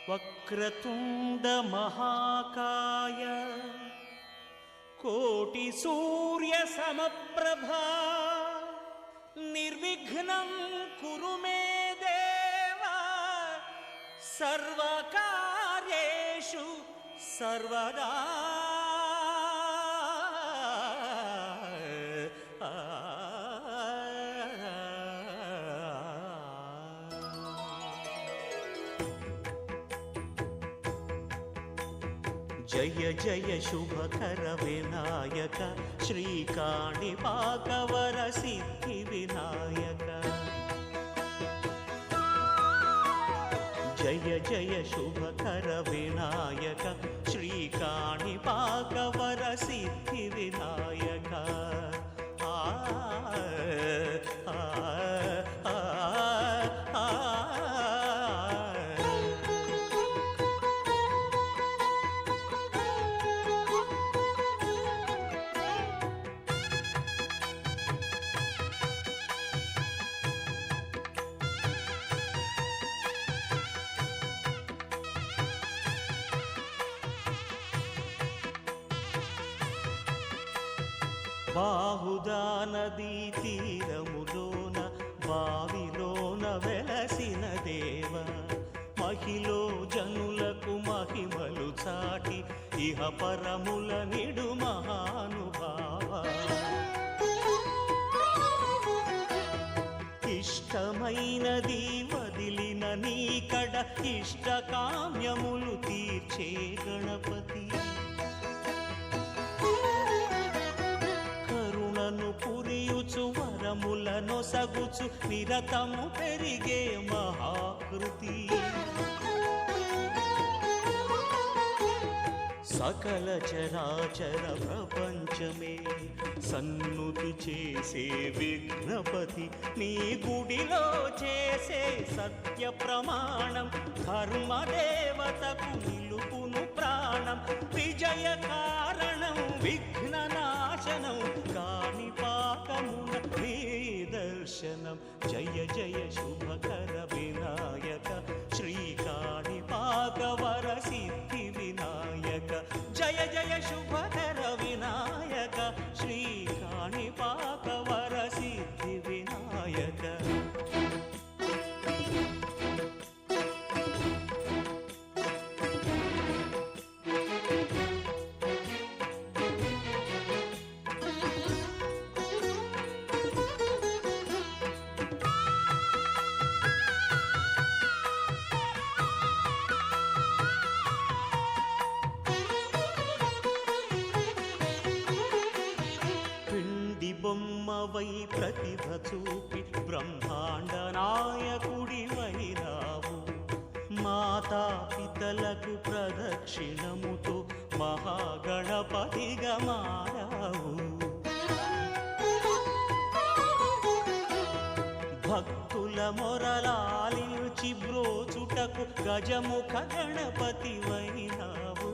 వక్రతుండ మహాకాయ కోటి సూర్య సమప్రభా నిర్విఘ్నం కురు మే దేవ సర్వకార్యేషు సర్వదా. జయ జయ శుభకర వినాయక శ్రీకాణిపాకవర సిద్ధి వినాయక. జయ జయ శుభకర వినాయక శ్రీకాణిపాకవర సిద్ధి వినాయక. ఆ బాహుదా నదీ తీరములోన బావిలోన వెలసిన దేవ మహిలో జనులకు మహిమలు చాటి ఇహ పరముల నిడు మహానుభావ. ఇష్టమైనది వదిలిన నీకడ ఇష్ట కామ్యములు తీర్చే గణపతి. పురియుచు వరములను సగుచు నిరతము పెరిగే మహాకృతి. సకల చరాచర ప్రపంచమే సన్నుతి చేసే విఘ్నపతి నీ గుడిలో చేసే సత్య ప్రమాణం ధర్మదేవతకు నిలుపును ప్రాణం. విజయ కారణం విఘ్న నాశనం కాణిపాకమున నీ దర్శనం. జయ జయ శుభకర వినాయక శ్రీకాణిపాకవర సిద్ధి వినాయక. జయ జయ శుభకర వినాయక శ్రీకాణిపాకవర సిద్ధి వినాయక. బొమ్మవై ప్రతిభ చూపి బ్రహ్మాండ నాయకుడివైనావు. మాతా పితలకు ప్రదక్షిణముతో మహాగణపతిగా మారావు. భక్తుల మొరలాలించి బ్రోచుటకు గజముఖ గణపతివైనావు.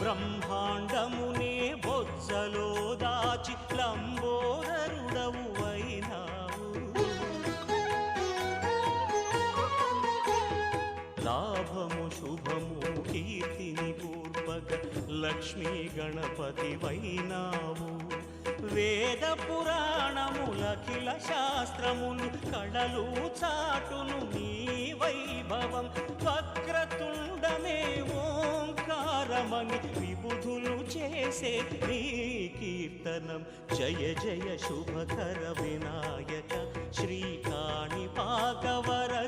బ్రహ్మాండమునే బొజ్జలో దాచి లంబోదరుడవు అయినావు. లాభము శుభము కీర్తిని పూర్వక లక్ష్మీ గణపతి వైనావు. వేద పురాణములఖిల శాస్త్రములు కళలు చాటును నీ వైభవం. వక్రతుండమే ఓంకారమని విబుధులు చేసే నీ కీర్తనం. జయ జయ శుభకర వినాయక శ్రీకాణిపాకవర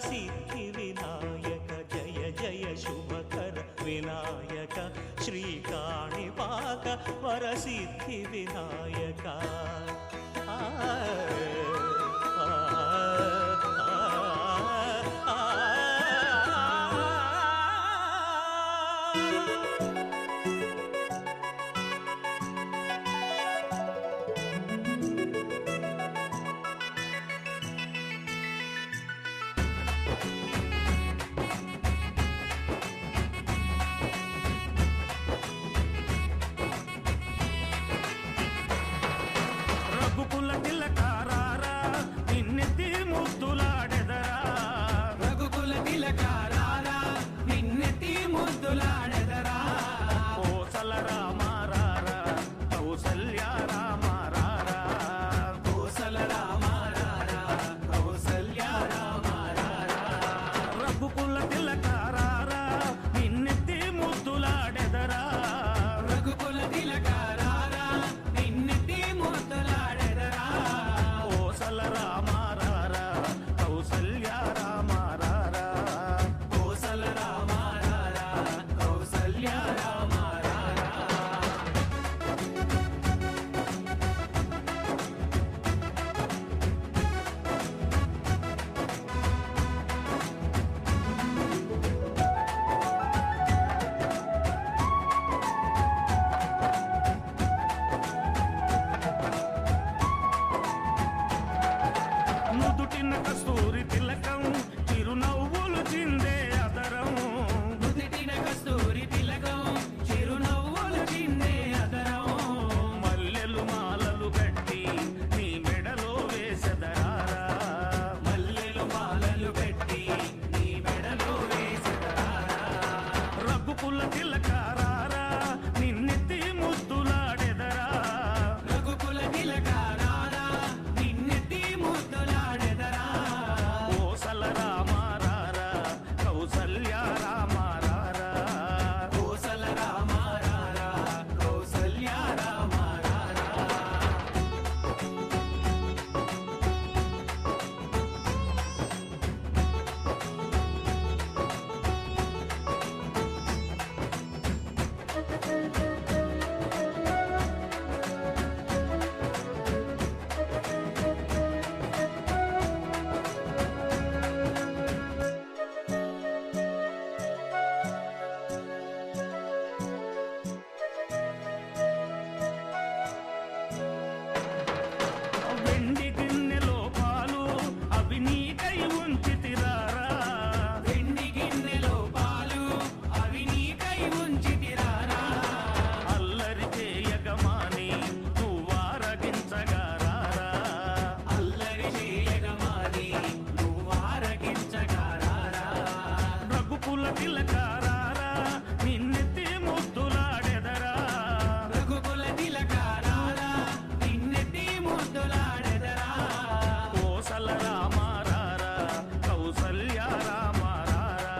సిద్ధి వినాయక. జయ జయ శుభకర వినాయక శ్రీకాణిపాకవర సిద్ధి వినాయక. రఘుకుల తిలకారారా నిన్నెత్తి ముద్దులాడెదరా. నుదుటిన కస్తూరి తిలకం చిరునవ్వులు చిందే అదరం నుదిటిన కస్తూరి తిలకం చిరునవ్వులు చిందే అదరం మల్లెలు మాలలు కట్టి నీ మెడలో వేసెదరారా మల్లెలు మాలలు పెట్టి నీ మెడలో వేసెదరారా రఘుకుల తిలకారారా నిన్నెత్తి ముద్దులాడెదరా రఘుకుల తిలకారారా నిన్నెత్తి ముద్దులాడెదరా కోసల రామారారా కౌసల్య రామారారా కోసల రామారారా కౌసల్య రామారారా వెండి గిన్నెలో పాలు అవి నీకై ఉంచితిరారా వెండి గిన్నెలో పాలు అవి నీకై ఉంచితిరారా అల్లరి చేయగమాని నువ్వారగించగారారా అల్లరి చేయగమాని నువ్వారగించగారారా రఘుకుల తిలకారారా నిన్నెత్తి ముద్దులాడెదరా రఘుకుల తిలకారారా నిన్నెత్తి ముద్దులాడెదరా కోసల రామారారా కౌసల్య రామారారా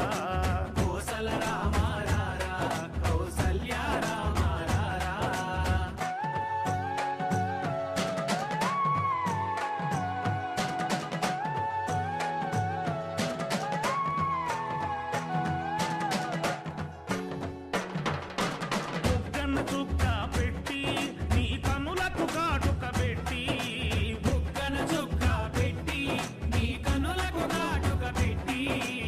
కోసల రామారారా కౌసల్య రామారారా బుగ్గన చుక్క పెట్టి నీ కనులకు కాటుక పెట్టి బుగ్గన చుక్క పెట్టి నీ కనులకు కాటుక పెట్టి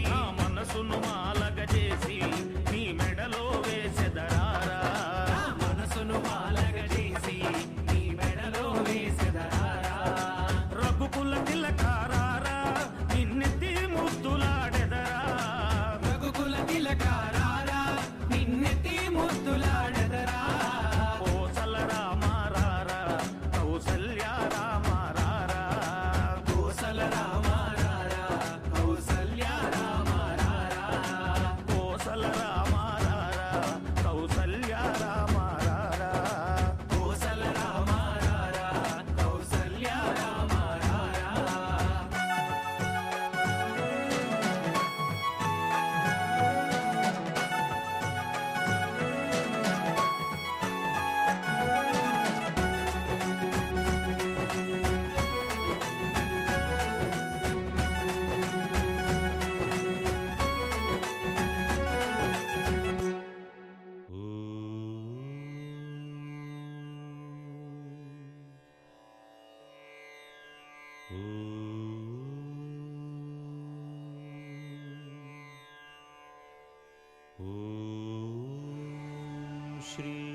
నా మనసును మాలగ చేసి నీ మెడలో వేసెదరారా నా మనసును మాలగ చేసి నీ మెడలో వేసెదరారా రఘుకుల తిలకారారా నిన్నెత్తి ముద్దులాడెదరా రఘుకుల తిలకారారా నిన్నెత్తి ముద్దులాడెదరా కోసల రామారారా కౌసల్య రామారారా కోసల రామారారా కౌసల్య రామారారా కోసల రామారారా కౌసల్య రామారారా కోసల రామారారా కౌసల్య రామారారా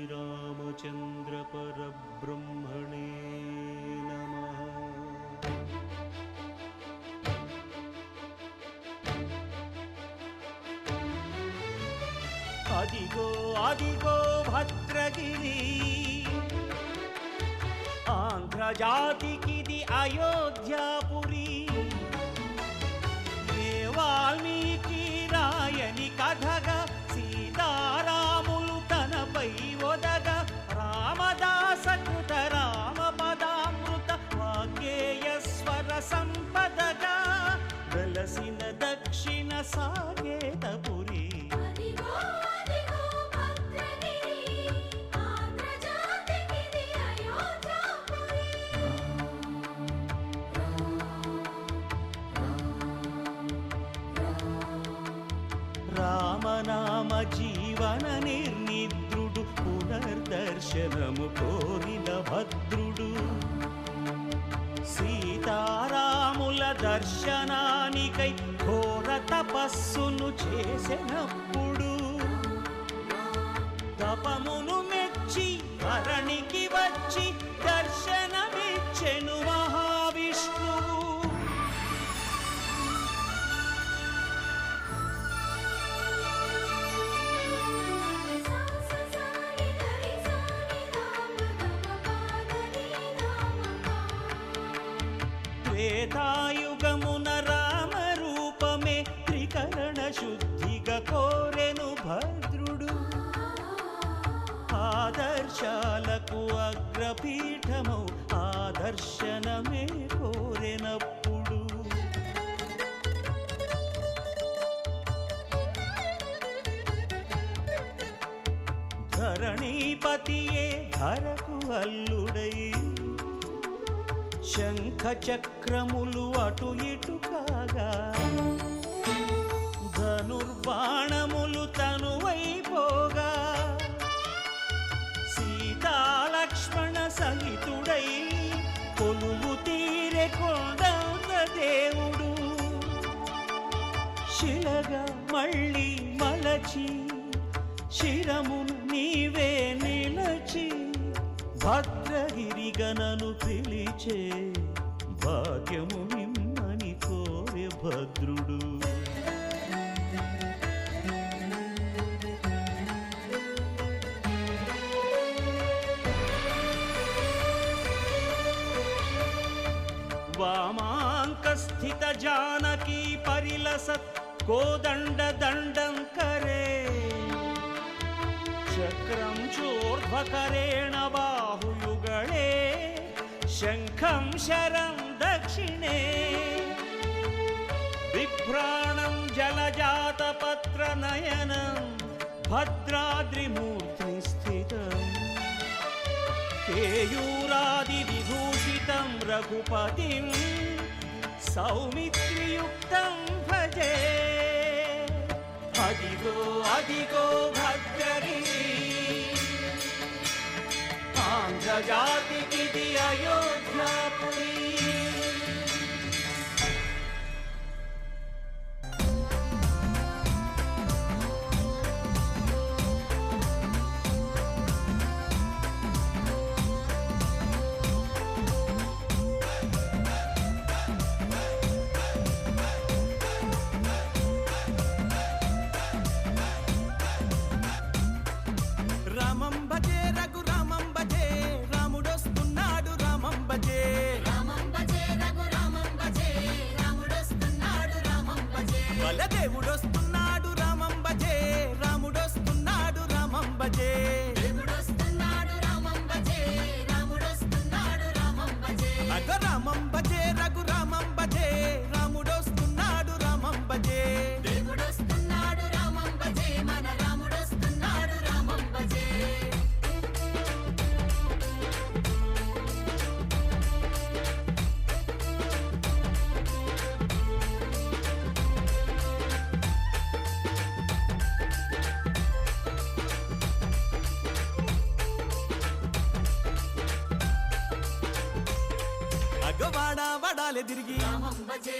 శ్రీరామచంద్ర పరబ్రహ్మణే నమః. అదిగో అదిగో భద్రగిరి, ఆంధ్రజాతికిది అయోధ్యాపురి. ఏ వాల్మీకి రాయని కథగా సీతారాములు తనపై ఒదగ, రామదాస కృత రామ పదామృత వాగ్గేయ స్వర సంపదగా వెలసిన దక్షిణ సాకేతపురి. అదిగో అదిగో భద్రగిరి, ఆంధ్రజాతికిది అయోధ్యాపురి. రామనామ జీవన నిర్నిద్రుడు, పునర్దర్శనము కోరిన భద్రుడు. సీతారాముల దర్శనానికై ఘోర తపస్సును చేసినప్పుడు, తపమును మెచ్చి ధరణికి వచ్చి దర్శనమిచ్చెను మహావిష్ణువు. పీఠమౌ ఆ దర్శనమే కోరెనప్పుడు ధరణీపతియే ధరకు అల్లుడై శంఖ చక్రములు అటు ఇటు కాగా ధనుర్బాణములు తనువైపోగా సీతాలక్ష్మణ సహితుడై కొలువు తీరె కొండంత దేవుడు శిలగా మళ్ళీ మలచి శిరమును నీవే నిలచి భద్రగిరిగనను పిలిచే భాగ్యము నిమ్మని కోరె భద్రుడు వామాంకస్థిత జానకీ పరిలసత్ కోదండ దండం కరే చక్రం చోర్ధ్వకరేణ బాహుయుగళే శంఖం శరం దక్షిణే బిభ్రాణం జలజాతపత్రనయనం భద్రాద్రిమూర్తి స్థితం కేయూరాదివిభూషితం రఘుపతిం సౌమిత్రియుక్తం భజే అదిగో అదిగో భద్రగిరి ఆంధ్రజాతికిది అయోధ్యాపురి రామం భజే రఘురామం భజే రాముడొస్తున్నాడు రామం భజే రామం భజే రఘురామం భజే రాముడొస్తున్నాడు రామం భజే బలదేవుడొస్తున్నాడు రామం భజే రాముడొస్తున్నాడు రామం భజే దేవుడొస్తున్నాడు రామం భజే రాముడొస్తున్నాడు రామం భజే అగ రామం భజే రఘురామం భజే రాముడొస్తున్నాడు రామం భజే దేవుడొస్తున్నాడు రామం భజే మన రాముడొస్తున్నాడు రామం భజే అగవాడ వడాలే తిరిగి రామం భజే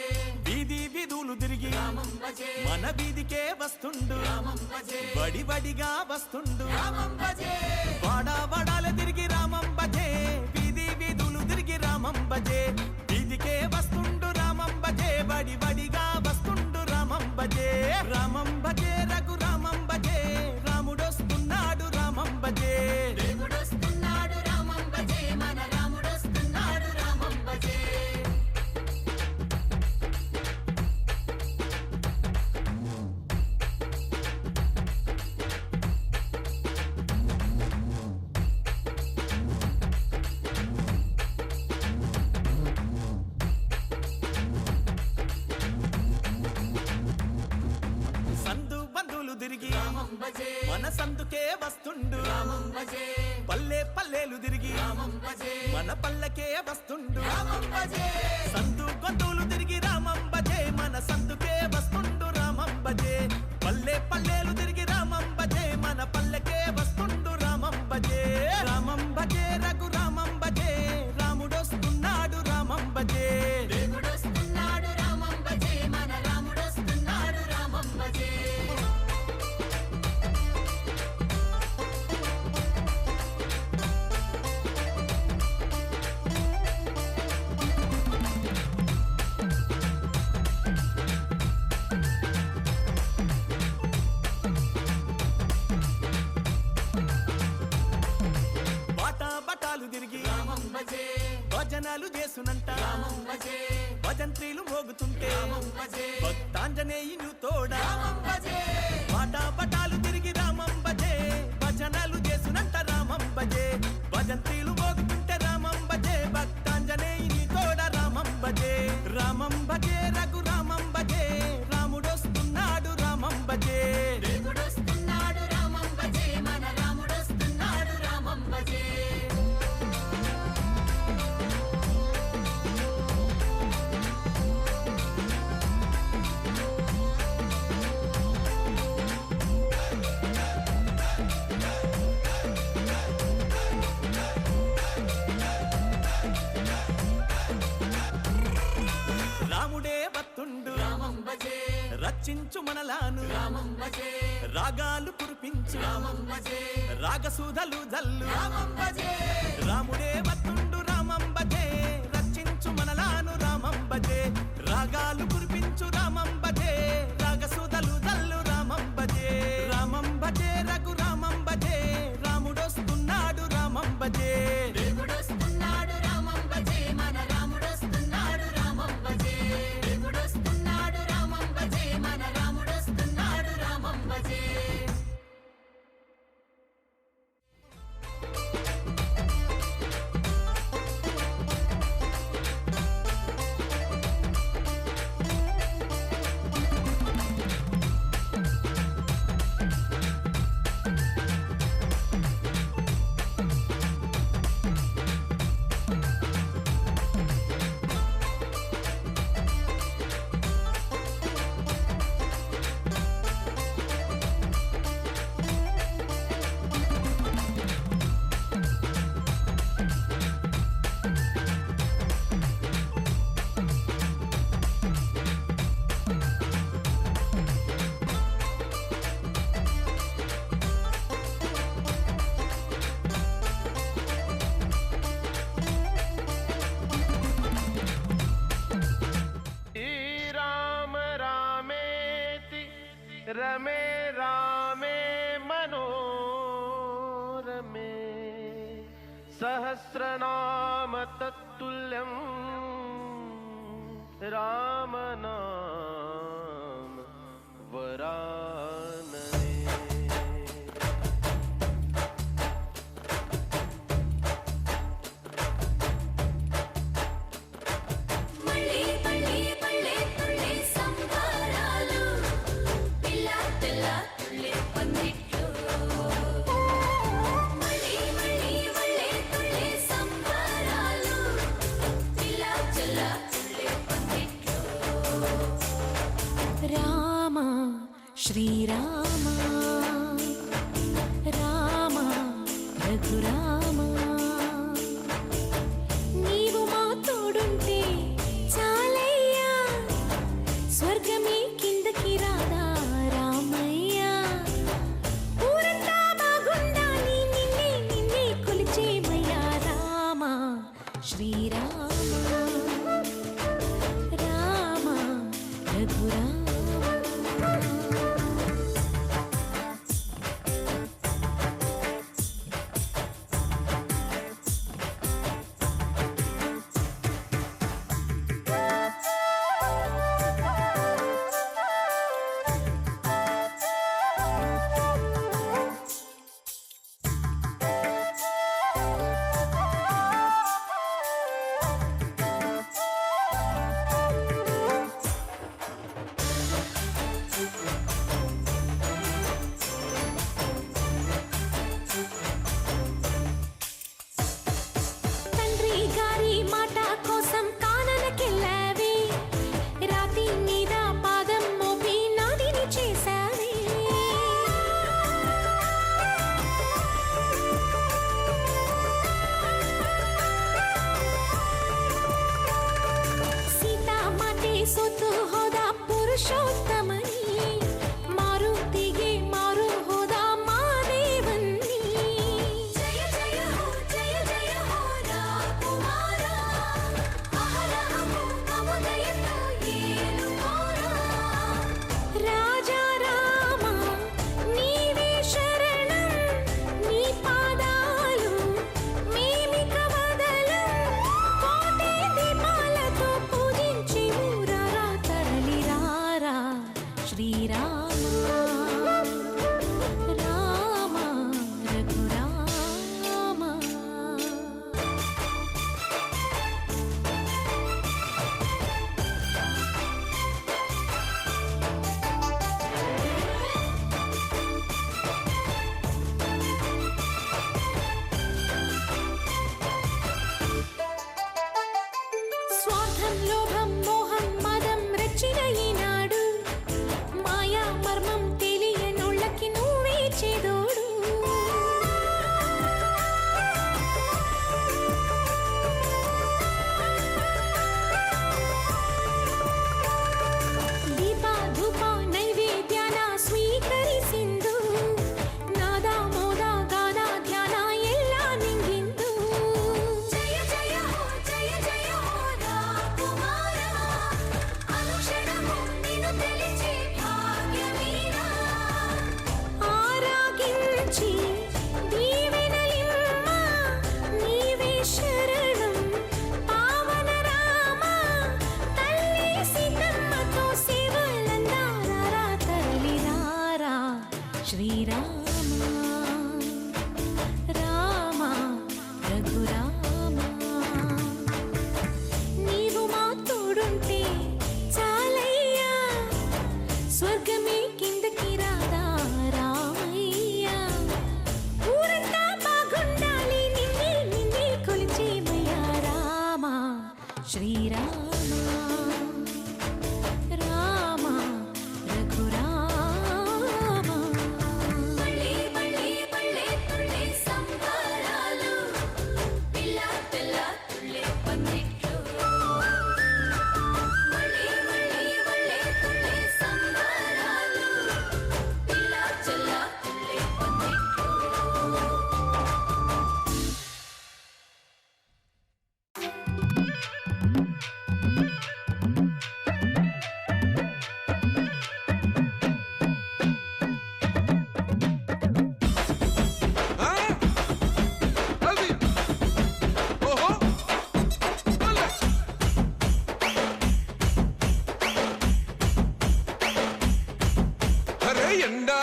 వీధి వీధులు తిరిగి రామం భజే మన వీధికే వస్తుండు రామం భజే బడి బడిగా వస్తుండు రామం భజే వాడా వడాలే తిరిగి రామం భజే వీధి వీధులు తిరిగి రామం భజే వీధికే వస్తుండు రామం భజే బడి బడిగా వస్తుండు రామం భజే రామం భజే రఘురామం భజే రాముడొస్తున్నాడు రామం భజే దేవుడొస్తున్నాడు రామం భజే మన రాముడొస్తున్నాడు రామం భజే సందు బంధువులు తిరిగి రామం భజే మన సందుకే వస్తుండు రామం భజే పల్లె పల్లెలు తిరిగి రామం భజే మన పల్లకే వస్తుండు రామం భజే సందు గొంతులు తిరిగి రామం భజే మన సందుకే వస్తుండు రామం భజే పల్లె పల్లెలు తిరిగి రామం భజే మన పల్లెకే వస్తుండు రామం భజే రామం భజే రఘురామం భజే రాముడొస్తున్నాడు రామం భజే దేవుడొస్తున్నాడు రామం భజే మన రాముడొస్తున్నాడు రామం భజే బాటా బటాలు తిరిగి రామం భజే భజనాలు చేసునంట రామం భజే భజంత్రీలు మోగుతుంటే రామం భజే భక్తాంజనేయులు తోడా రామం భజే బాటా బటాలు తిరిగి రామం భజే భజనాలు చేసునంట రామం భజే భజంత్రీలు మోగుతుంటే రచించు మనలాను రామం భజే రాగాలు కురిపించు రామం భజే రాగసూధలు జల్లు రామం భజే రాముడే వత్తుండు రామం భజే రచించు మనలాను రామం భజే రాగాలు కురిపించు రామం భజే రాగసూధలు జల్లు రామం భజే రఘు రామం భజే రాముడొస్తున్నాడు రామం భజే దేవుడొస్తున్నాడు రామం భజే మన రాముడొస్తున్నాడు రామం భజే దేవుడొస్తున్నాడు రామం భజే మన రాముడొస్తున్నాడు రామం భజే रमे रामे मनोरमे सहस्रनाम तत्तुल्यं रामनाम वरानने శ్రీరామ రామ రఘురామ నీవు మా తోడుంటే చాలయ్యా స్వర్గమే కిందకి రాదా రామయ్యా ఊరంతా బాగుండాలి నిన్నే నిన్నే కొలిచేమయ్యా రామ శ్రీరామ రామ రఘురామ లోభం మోహం మదం రెచ్చిన ఈనాడు మాయ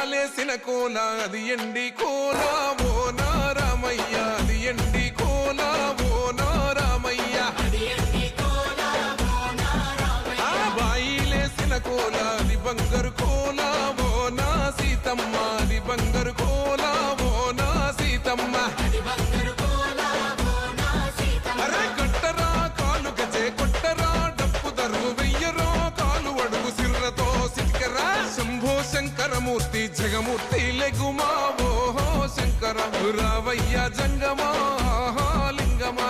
ఉయ్యాలేసిన కోల అది ఎండి కోల ఓ నా రామయ్య అది ఎండి కోల ఓ నా రామయ్య ఆ బాయిలేసిన కోల అది బంగారు కోల ఓ నా సీతమ్మ అది బంగారు కోల ఓ నా సీతమ్మ అరే కట్టరా కాలు గజే కొట్టరా డప్పు దరువు వెయ్యరో కాలు అడుగు సిర్రతో సిటికరా శంభో శంకరమూర్తి జగమూర్తి లెగుమా ఓహో శంకర రావయ్య జంగమా ఆహా లింగమా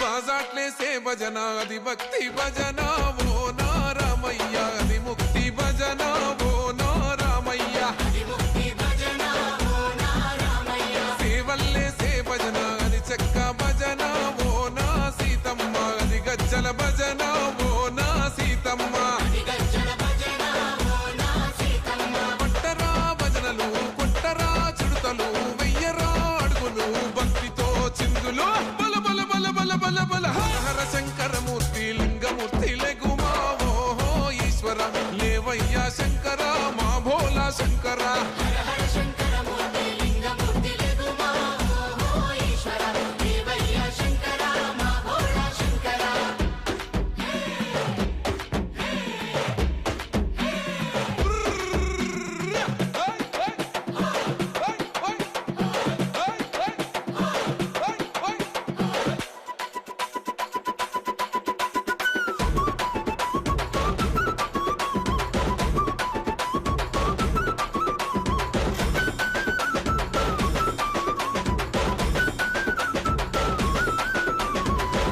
బాజాట్లేసే భజన అది భక్తి భజన ఓ నా రామయ్య అది ముక్తి భజన ఓ నా రామయ్య సేవల్లేసే భజన అది చెక్క భజన ఓ నా సీతమ్మ అది గజ్జల భజన ఓ నా సీతమ్మ పట్టరా భజనలు కొట్టరా చిడుతలు వెయ్యరా అడుగులు భక్తితో చిందులు బల బల బల బల బల బల హర హర శంకరమూర్తి లింగమూర్తి లెగుమా ఓహో ఈశ్వర లేవయ్యా శంకర మా భోలా శంకర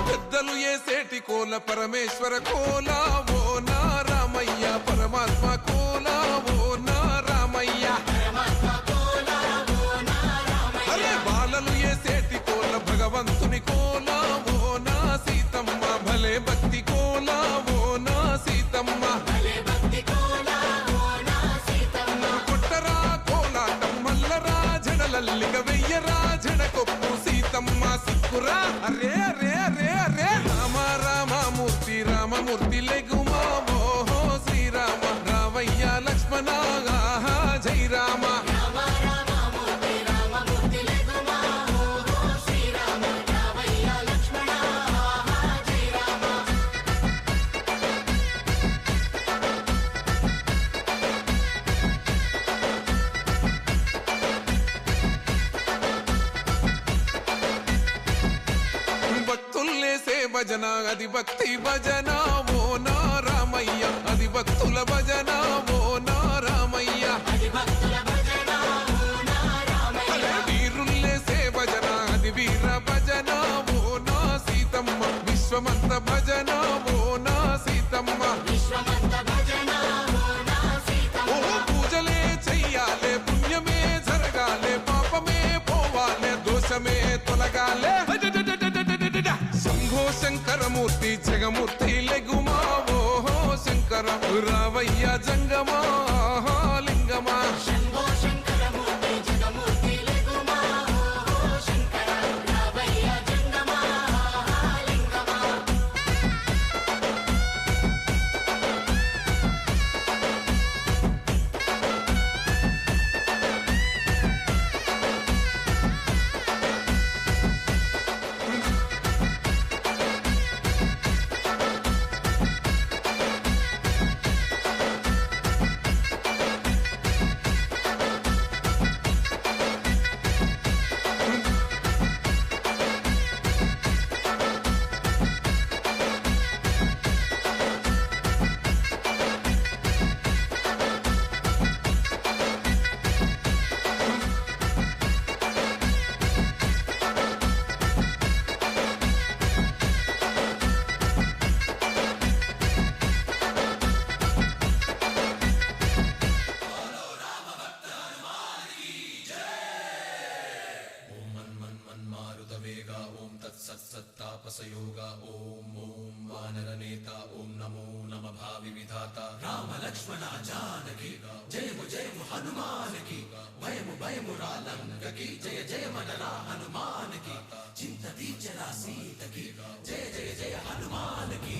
పెద్దలు ఏసేటి కోల పరమేశ్వర కోల ఓ నా రామయ్య పరమాత్మ కోల ఓ నా రామయ్య అరే బాలలు ఏసేటి కోల భగవంతుని కోల ఓ నా సీతమ్మ భలే భక్తి కోల ఓ నా సీతమ్మ కొట్టరా కోలాటం మల్లరా జడలల్లిగ వెయ్యరా జడకొప్పు సీతమ్మ సిక్కురా అరే అరే అరే అరే రామ రామమూర్తి రామమూర్తి లెగుమా ఓహో శ్రీరామ రావయ్య లక్ష్మణ ఆహా జై రామ భక్తుల్లేసే భజన అది భక్తి భజన ఓ నా రామయ్య అది భక్తుల భజన ఓ నా రామయ్య వీరుల్లేసే భజన అది వీర భజన ఓ నా సీతమ్మ విశ్వమంత భజన ఓ నా సీతమ్మ ఓ పూజలే చెయ్యాలే పుణ్యమే జరగాలే పాపమే పోవాలే దోషమే తొలగాలే శంభో శంకరమూర్తి జగమూర్తి లెగుమా ఓహో శంకర రావయ్య జంగమా ఆహా లింగమా सत्तापसयोगा ओम ओम वानरनेता ओम नमो नमः भावि विधाता राम लक्ष्मण जानकी जय हनुमान की भयमु रालंक की जय मनरा हनुमान की चिंत दीचरा सीत की जय हनुमान की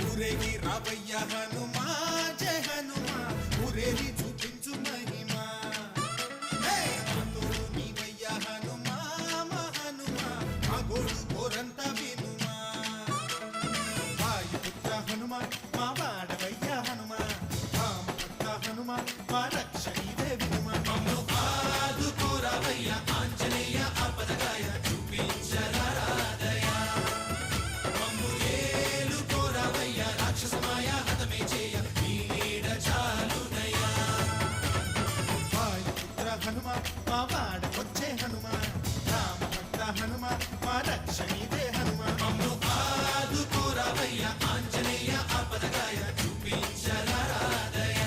ఊరేగి రావయ్య హనుమా జయ హనుమా ఊరేగి చూపించు మహిమా తోడు నీవయ్య హనుమా మా హనుమా మా గోడు కోరంత వినుమా వాయుపుత్ర హనుమా మా వాడవయ్య హనుమా రామభక్త హనుమా మా రక్షణీదే వినుమా మమ్ము ఆదుకోరావయ్య ఆంజనేయ ఆపదగాయ చూపించరాదయ మమ్ము ఏలుకోరావయ్య రాక్షసమాయ హతమే చేయ నీ నీడ చాలునయ్యా వాయుపుత్ర హనుమా మా వాడకొచ్చే హనుమా రామభక్త హనుమా మా రక్షణీదే హనుమా మమ్ము ఆదుకోరావయ్య ఆంజనేయ ఆపదగాయ చూపించరాదయ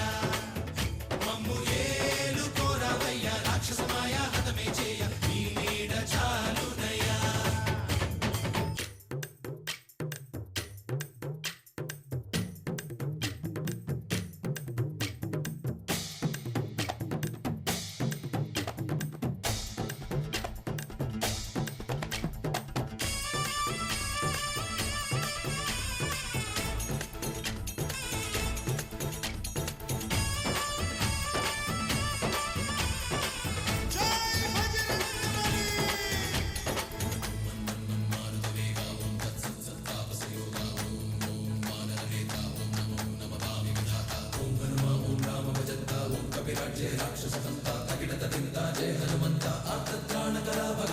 మమ్ము ఏలుకోరావయ్య రాక్షసమాయ హతమే చేయ నీ నీడ చాలునయ్యా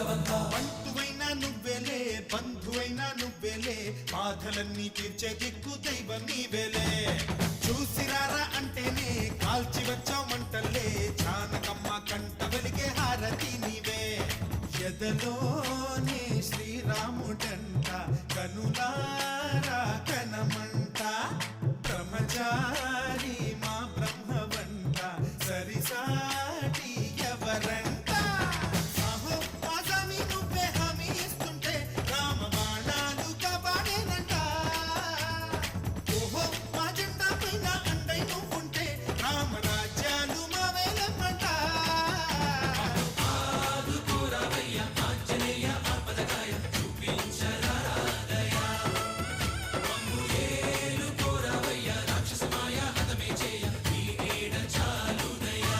బంటువైనా నువ్వేలే బంధువైనా నువ్వేలే బాధలన్నీ తీర్చే దిక్కు దైవం నీవేలే చూసిరారా అంటేనే కాల్చి వచ్చావు మంటల్లే జానకమ్మ కంట వెలిగే హారతి నీవే ఎదలోనే శ్రీరాముడంట కనులారా కనమంట బ్రహ్మచారి మా బ్రహ్మవంట సరిసాటి ఎవరంట సాహో ఆజామి నువ్వే హామీ ఇస్తుంటే రామ బాణాలు కాపాడేనంట ఓహో మా జెండా పైన అండై నువ్వుంటే రామ రాజ్యాలు మా వేలమ్మంట ఆదుకోరావయ్య ఆంజనేయ ఆపదగాయ చూపించరాదయ మమ్ము ఏలుకోరావయ్య రాక్షసమాయ హతమే చేయ నీ నీడ చాలునయ్యా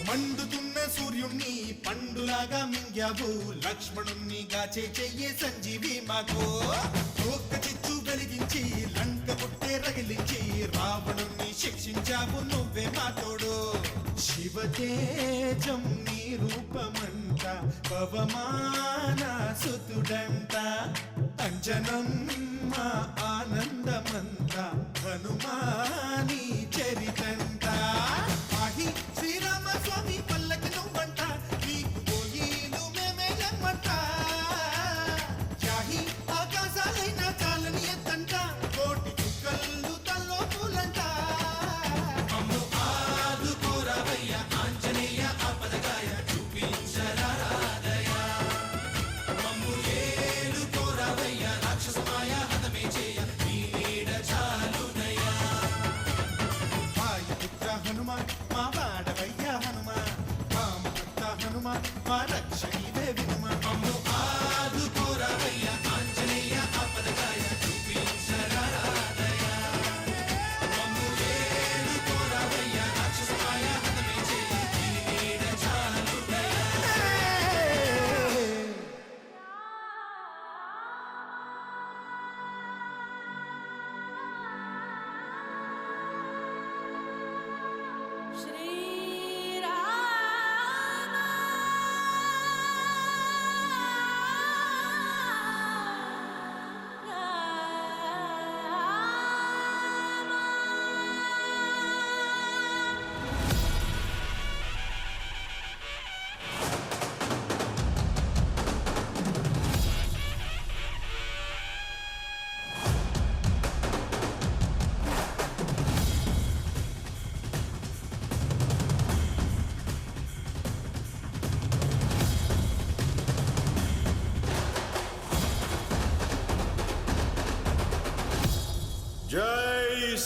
మండుతున్న సూర్యుణ్ణి పండులాగా మింగావు లక్ష్మణుణ్ణి గాచే చెయ్యే సంజీవి మాకు ఒక్క చిచ్చు వెలిగించి లంక పుట్టే రగిలించి రావణుణ్ణి శిక్షించావు నువ్వే మా తోడు శివతేజం నీ రూపమంట పవమాన సుతుడంట అంజనం మా ఆనందమంత హనుమాని చరితంట ఆహి శ్రీరామ స్వామి పల్లకి నువ్వంట నీకు పోయిలు మేమేలమ్మంట యాహి ఆకాశాలైనా చాలని ఎత్తంట కోటి చుక్కలు తల్ల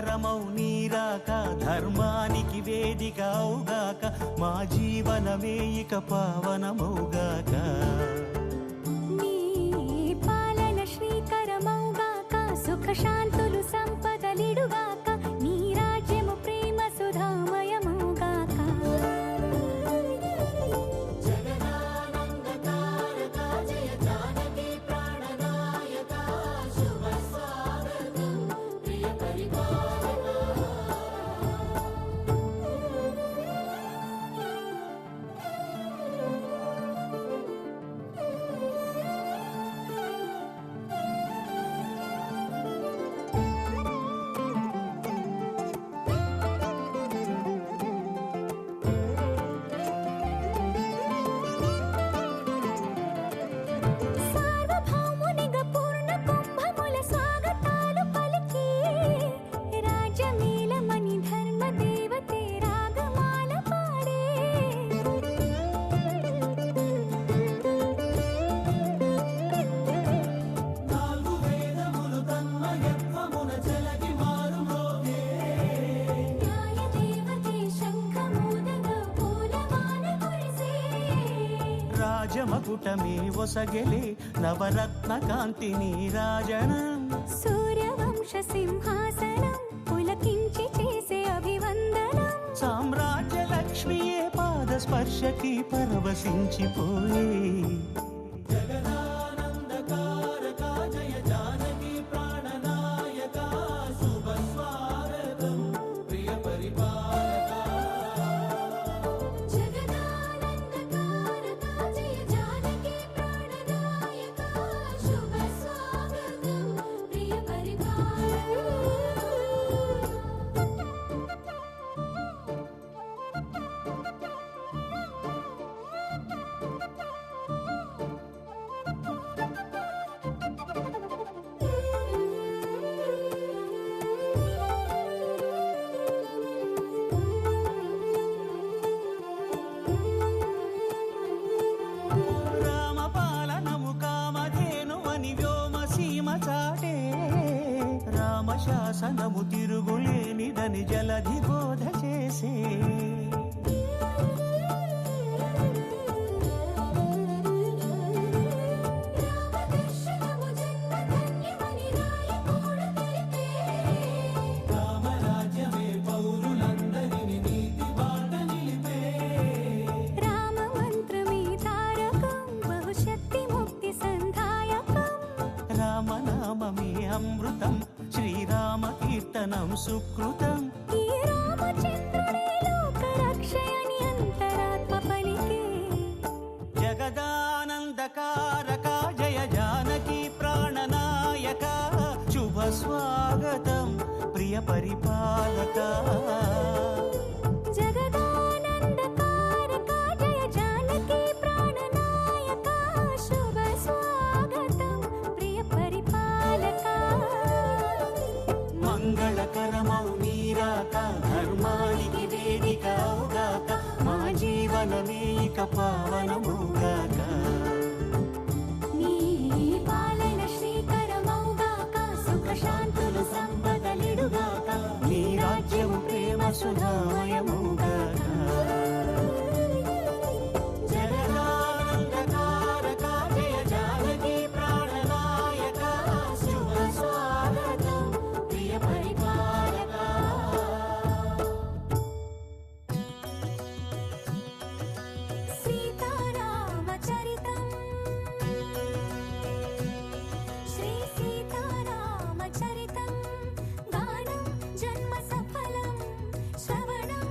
మంగళకరమౌ నీరాక ధర్మానికి వేదిక అవుగాక మా జీవనమే ఇక పావనమౌగాక నీ పాలన శ్రీకరమౌగాక సుఖ శాంతులు సంపదలిడుగాక నీ రాజ్యము ప్రేమ సుధామయమౌగాక జగదానందకారక జయ జానకి ప్రాణనాయక శుభ స్వాగతం ప్రియ పరిపాలక సార్వభౌమునిగా పూర్ణ కుంభముల స్వాగతాలు పలికి రాజమేళమణి ధర్మ దేవతే రాగమాల పాడే నాలుగు వేదములు తన్మయత్వమున చెలగి మారుమోగే న్యాయ దేవతే శంఖమూదగా పూలమాల కురిసే రాజమకుటమే ఒసగెలే నవరత్న కాంతి నీరాజనం సూర్యవంశ సింహాసనం పులకించి చేసే అభివందనం సామ్రాజ్య లక్ష్మియే పాద స్పర్శకి పరవశించిపోయే జగదానందకారక జయ జానకి ప్రాణనాయక శుభ స్వాగతం ప్రియ పరిపాలక జగదానందకారక జయ జానకి ప్రాణనాయక శుభ స్వాగతం ప్రియ పరిపాలక రామపాలనము కామధేనువని వ్యోమసీమ చాటే రామశాసనము తిరుగులేనిదని జలధి బోధ చేసే రామదర్శనము జన్మధన్యమని రాయకూడ తెలిపే రామరాజ్యమే పౌరులందరిని నీతి బాట నిలిపే రామమంత్రమే తారకం బహుశక్తి ముక్తి సంధాయకం రామనామమే అమృతం శ్రీరామ కీర్తనం సుకృతం ఈ రామచంద్రుడే లోక రక్షయని అంతరాత్మ పలికే జగదానందకారక జయ జానకి ప్రాణనాయక శుభ స్వాగతం ప్రియ పరిపాలక జగదానందకారక జయ జానకి ప్రాణనాయక శుభ స్వాగతం ప్రియ పరిపాలక మంగళకరమౌ నీరాక ధర్మానికి వేదిక అవుగాక మా జీవనమే ఇక పావనముగాక నీ పాలన శ్రీకరమౌగాక సుఖ శాంతులు సంపదలిడుగాక నీ రాజ్యము ప్రేమ సుధామయముగాక జగదానందకారక జయ జానకి ప్రాణనాయక శుభ స్వాగతం ప్రియ పరిపాలక సీతారామచరితం శ్రీ సీతారామచరితం గానం జన్మ సఫలం శ్రవణం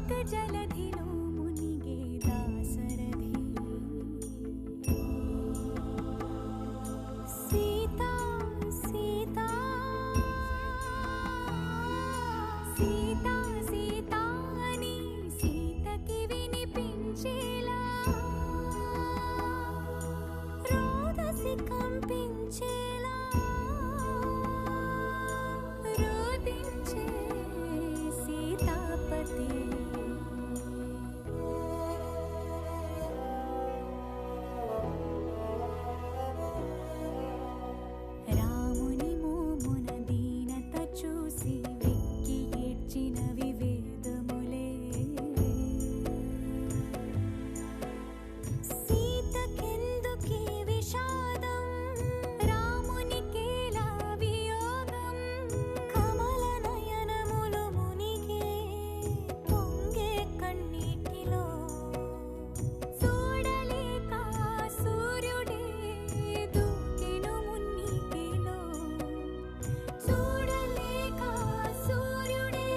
శోక జలధిలో మునిగే దాసరథి సీతా సీతా సీతా సీతా అని సీతకి వినిపించేలా రోదసి కంపించేలా రోదించే సీతాపతి రాముని మోమున దీనత చూసి వెక్కి ఏడ్చినవి వేదములే సీతకెందుకీ విషాదం రామునికేలా వియోగం కమల నయనములు మునిగే పొంగే కన్నీటిలో చూడలేక సూర్యుడే దూకెను మున్నీటిలో చూడలేక సూర్యుడే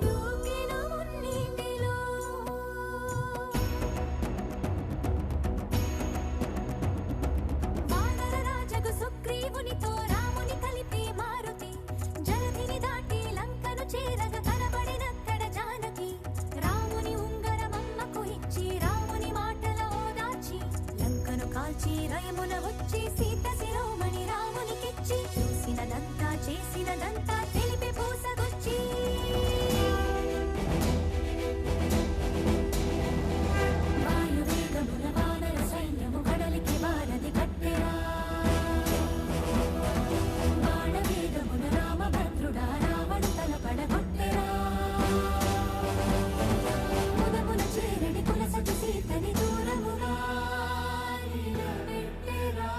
దూకెను మున్నీటిలో వానర రాజగు సుగ్రీవునితో రాముని కలిపి మారుతి జలధిని దాటి లంకను చేరగ కనబడినక్కడ జానకి రాముని ఉంగరమమ్మకు ఇచ్చి రాముని మాటల ఓదార్చి లంకను కాల్చి రయమున వచ్చి సీత శిరోమణి రామునికిచ్చి చూసినదంతా చేసినదంతా తెలిపి పూసగొచ్చి వాయువేగమున వానర సైన్యము కడలికి వారధి కట్టెరా బాణవేగమున రామభద్రుడా రావణు తలపడగొట్టెరా ముదమున చేరడి కులసతి సీతని దూరముగా నిలబెట్టెరా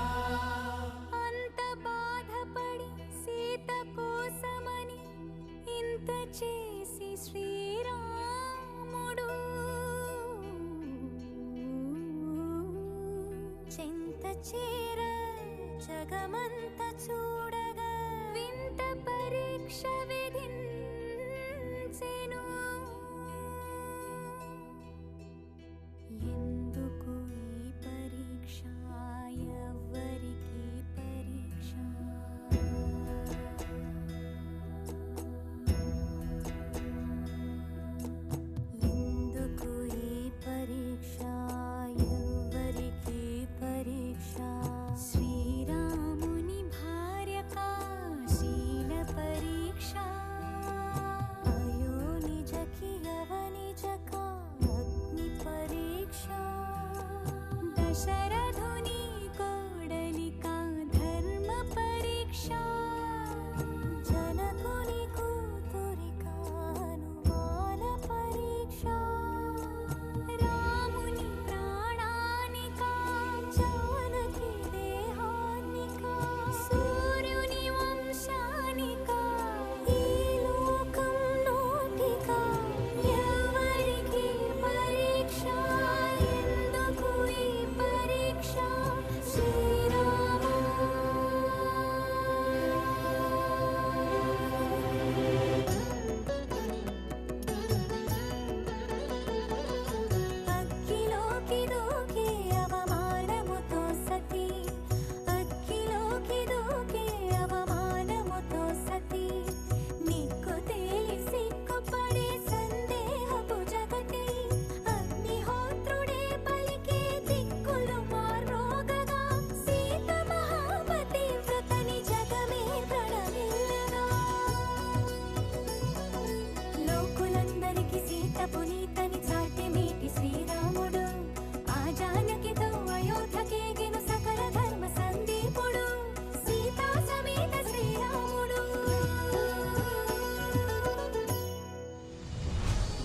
అంత బాధపడి సీత కోసమని ఇంత చేసి శ్రీరాముడు చెంత చేర జగమంత చూడగా వింత పరీక్ష విధించెను ఎందుకు ఈ పరీక్ష ఎవ్వరికి పరీక్ష ఎందుకు ఈ పరీక్ష ఎవ్వరికి పరీక్ష శ్రీరాముని భార్యకా శీల పరీక్ష అయో నిజకి అవనిజకా అగ్ని పరీక్ష దశరథుని కోడలికా ధర్మ పరీక్ష జనకుని కూతురికా అనుమాన పరీక్ష రాముని ప్రాణానికా జానకి దేహానికా సూర్యుని వంశానికా ఈ లోకం నోటికా ఎవరికి పరీక్ష ఎందుకు ఈ పరీక్ష శ్రీరామ అగ్గిలోకి దూకే అవమానముతో సతి అగ్గిలోకి దూకే అవమానముతో సతి నిక్కు తేలి సిగ్గుపడే సందేహపు జగతి అగ్నిహోత్రుడే పలికే దిక్కులు మార్రోగగా సీత మహాపతి వ్రతని జగమే ప్రణమిల్లగా లోకులందరికి సీత పునీతని చాటి మీటి శ్రీరాముడు ఆ జానకితో అయోధ్యకేగెను సకల ధర్మ సందీపుడు సీతా సమేత శ్రీరాముడు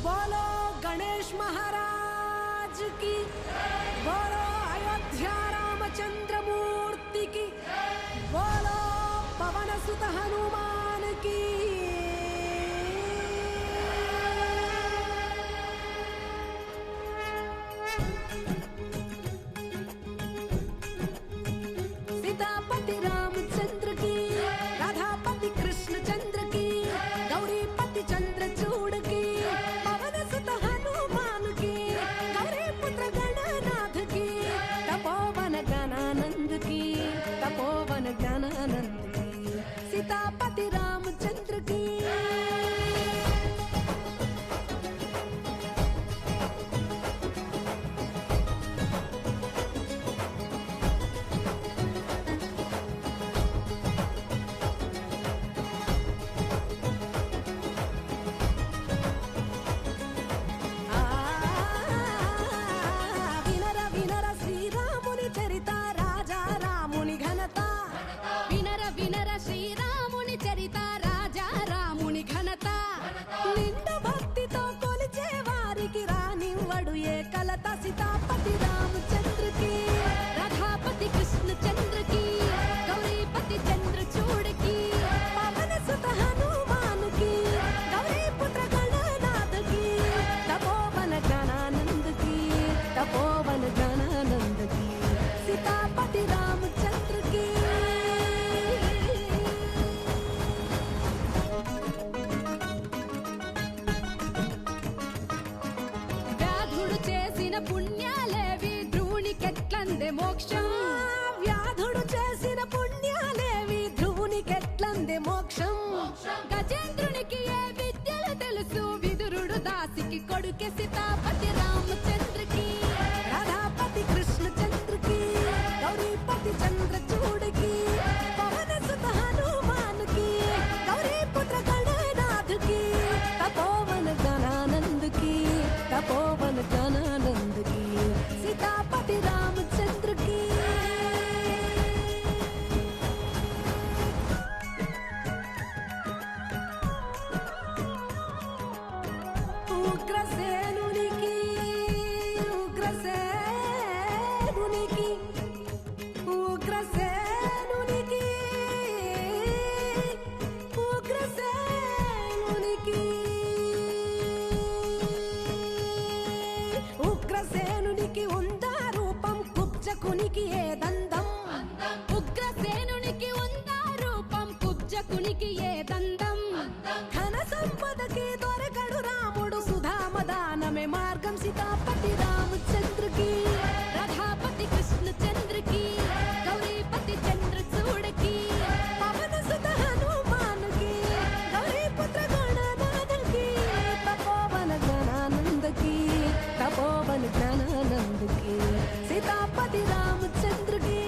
बोलो गणेश महाराज की बोलो अयोध्या रामचंद्र मूर्ति की बोलो पवन सुत हनुमान की सीतापति रामचंद्र की राधापति कृष्ण चंद्र की गौरीपति चंद्र चूड़ की पवन सुत लता सीतापति रामचंद्र की, राधापति कृष्णचंद्र की, गौरीपति चंद्रचूड़ की, पवन सुत हनुमान की, गौरी पुत्र गणनाथ की, तपोवन ज्ञानानंद की, तपोवन ज्ञानानंद की, सीतापति रामचंद्र की। వ్యాధుడు చేసిన పుణ్యాలేవి ధ్రువునికెట్లందే మోక్షం, వ్యాధుడు చేసిన పుణ్యాలేవి ధ్రువునికెట్లందే మోక్షం, గజేంద్రునికి ఏ విద్యలు తెలుసు విదురుడు దాసికి కొడుకే సీతాపతి రామచంద్రకి, రాధాపతి కృష్ణచంద్రకి, గౌరీపతి చంద్రచూడకి, పవన సుత హనుమాన్కి, గౌరీ పుత్ర గణనాథకి, తపోవన జ్ఞానానందకి, तपोवन ज्ञानानंद की, सीतापति रामचंद्र की। उग्रसेनुनि की, उग्रसेनुनि की, उग्रसेनुनि की, उग्रसेनुनि की, ఉగ్రసేనునికి ఉందా రూపం కుబ్జకునికి ఏ దండం, ఉగ్రసేనునికి ఉందా రూపం కుబ్జకునికి ఏ దండం, ధన సంపదకి దొరకడు రాముడు సుధామదానమే మార్గం, సీతాపతి రామచంద్రకి, రాధాపతి కృష్ణచంద్రకి, గౌరీపతి చంద్రచూడకి, పవన సుత హనుమానుకి, గౌరీ పుత్ర గణనాథకి, తపోవన జ్ఞానానందకి, तपोवन ज्ञानानंद की, सीतापति रामचंद्र की।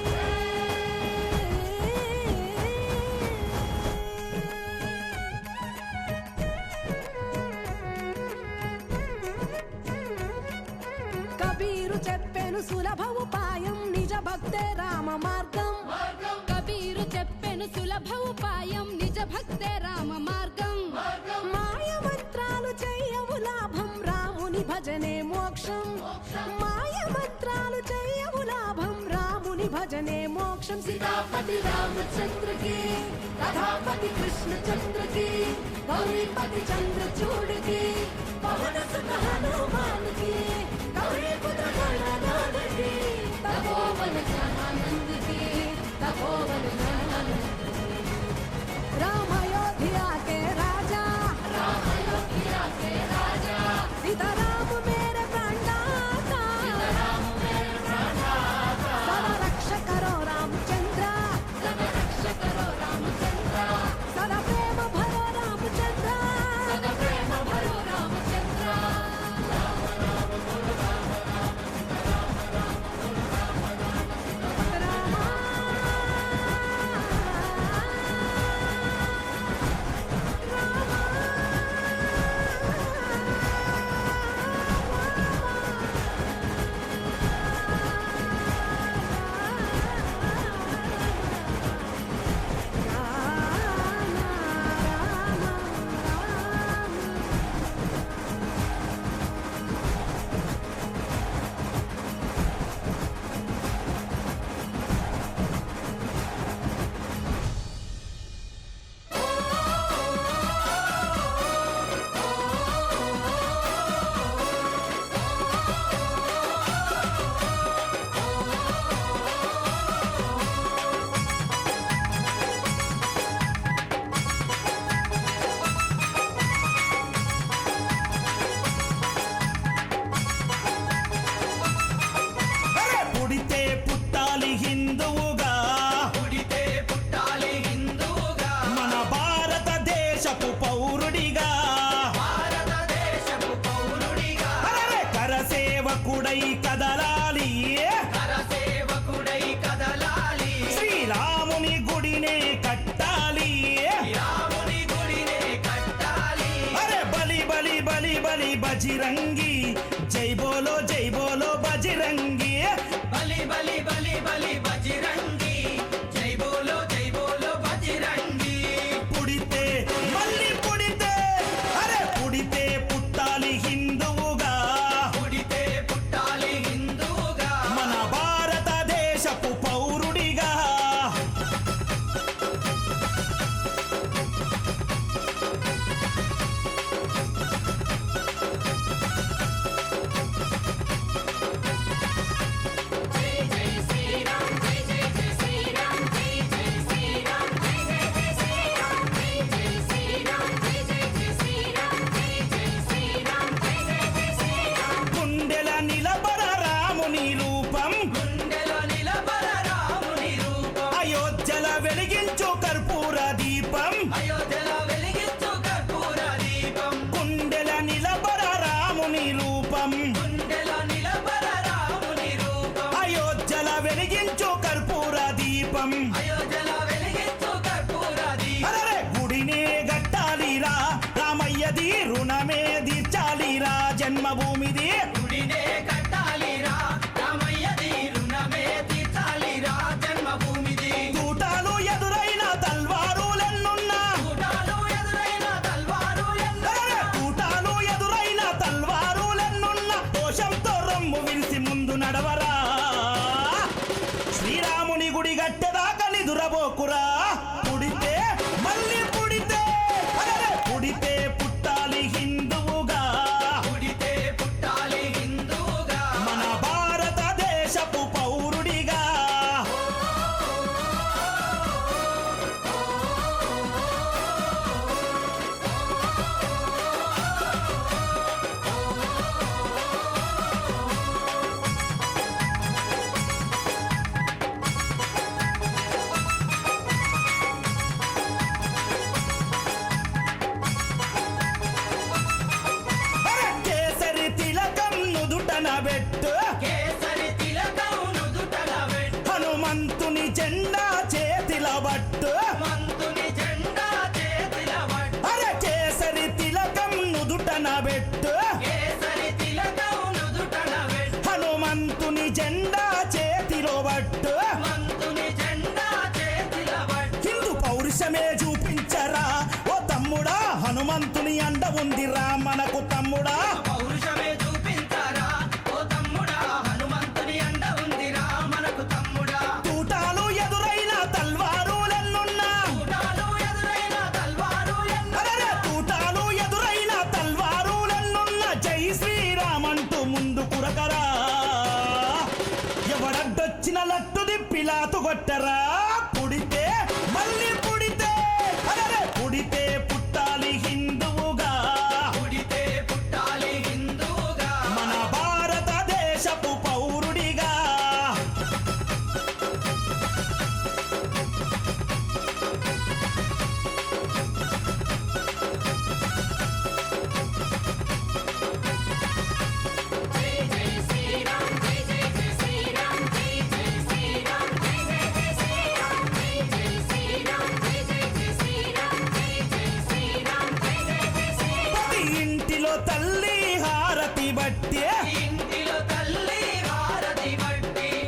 కబీరు చెప్పెను సులభ ఉపాయం నిజ భక్తే రామ మార్గం, కబీరు చెప్పెను సులభ ఉపాయం నిజ భక్తే రామ మార్గం, మాయ మంత్రాలు చెయ్యవు లాభం రాముని భజనే మోక్షం, మాయ మంత్రాలు చెయ్యవు లాభం రాముని భజనే మోక్షం, సీతాపతి రామచంద్ర की, రాధాపతి కృష్ణచంద్ర की, గౌరీపతి చంద్రచూడ की, పవన సుత హనుమాన్ की, गौरी पुत्र गणनाथ की, तपोवन ज्ञानानंद की, तपोवन ज्ञानानंद की। राम अयोध्या के राजा, राम अयोध्या के राजा, सीताराम मेरे प्राणदाता, सीताराम मेरे प्राणदाता, सदा रक्षा करो रामचंद्र, सदा रक्षा करो रामचंद्र, सदा प्रेम भरो रामचंद्र, सदा प्रेम भरो रामचंद्र। बजरंगी जय बोलो बजरंगी बली बली बली बली बजरंगी जय बोलो बजरंगी पुड़िते मल्ली पुड़िते अरे पुड़िते पुट्टाली हिंदुवुगा पुड़िते पुट्टाली దీపం అయోధ్యల వెలిగించు కర్పూర దీపం అరెరే గుడినే గట్టాలిరా రామయ్యది రుణమే తీర్చాలిరా జన్మభూమిది తూటాలు ఎదురైన తల్వారులెన్నున్నా అరెరే తూటాలు ఎదురైన తల్వారులెన్నున్నా దోషంతో రొమ్ము విరిసి ముందు నడవరా శ్రీరాముని గుడి గట్టెదాకా నిదురబోకురా పుడితే మళ్ళీ పుడితే అరెరే పుడితే పుట్టాలి హిందువుగా మన భారతదేశపు పౌరుడిగా అరె కేసరి తిలకం నుదుటన పెట్టు హనుమంతుని జెండా చేతిల పట్టు అరె కేసరి తిలకం నుదుటన పెట్టు హనుమంతుని జెండా చేతిలో పట్టు హిందూ పౌరుషమే చూపించరా ఓ తమ్ముడా హనుమంతుని అండ ఉందిరా మనకు తమ్ముడా తూటాలు ఎదురైన తల్వారులెన్నున్నా అరెరే తూటాలు ఎదురైన తల్వారులెన్నున్నా జై శ్రీరామంటూ ముందు కురకరా ఎవడడ్డొచ్చిన లట్టు దిప్పిలాతు కొట్టరా పుడితే మళ్ళీ పుడితే అరెరే పుడితే పుట్టాలి హిందువుగా మన భారతదేశపు పౌరుడిగా ప్రతి ఇంటిలో తల్లి హారతి బట్టే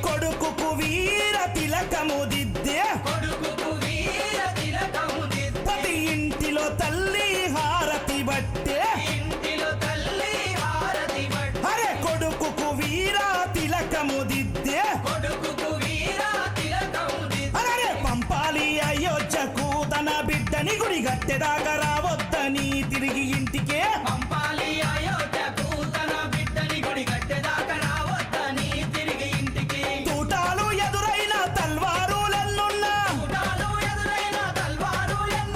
కొడుకుకు వీర తిలకము దిద్దే ప్రతి ఇంటిలో తల్లి హారతి బట్టే అరే కొడుకుకు వీర తిలకము దిద్దే అరే పంపాలి అయోధ్యకు తన బిడ్డని గుడి గట్టెదాకా రావద్దని తిరిగి ఇంటికే తూటాలు ఎదురైన తల్వారులెన్నున్నా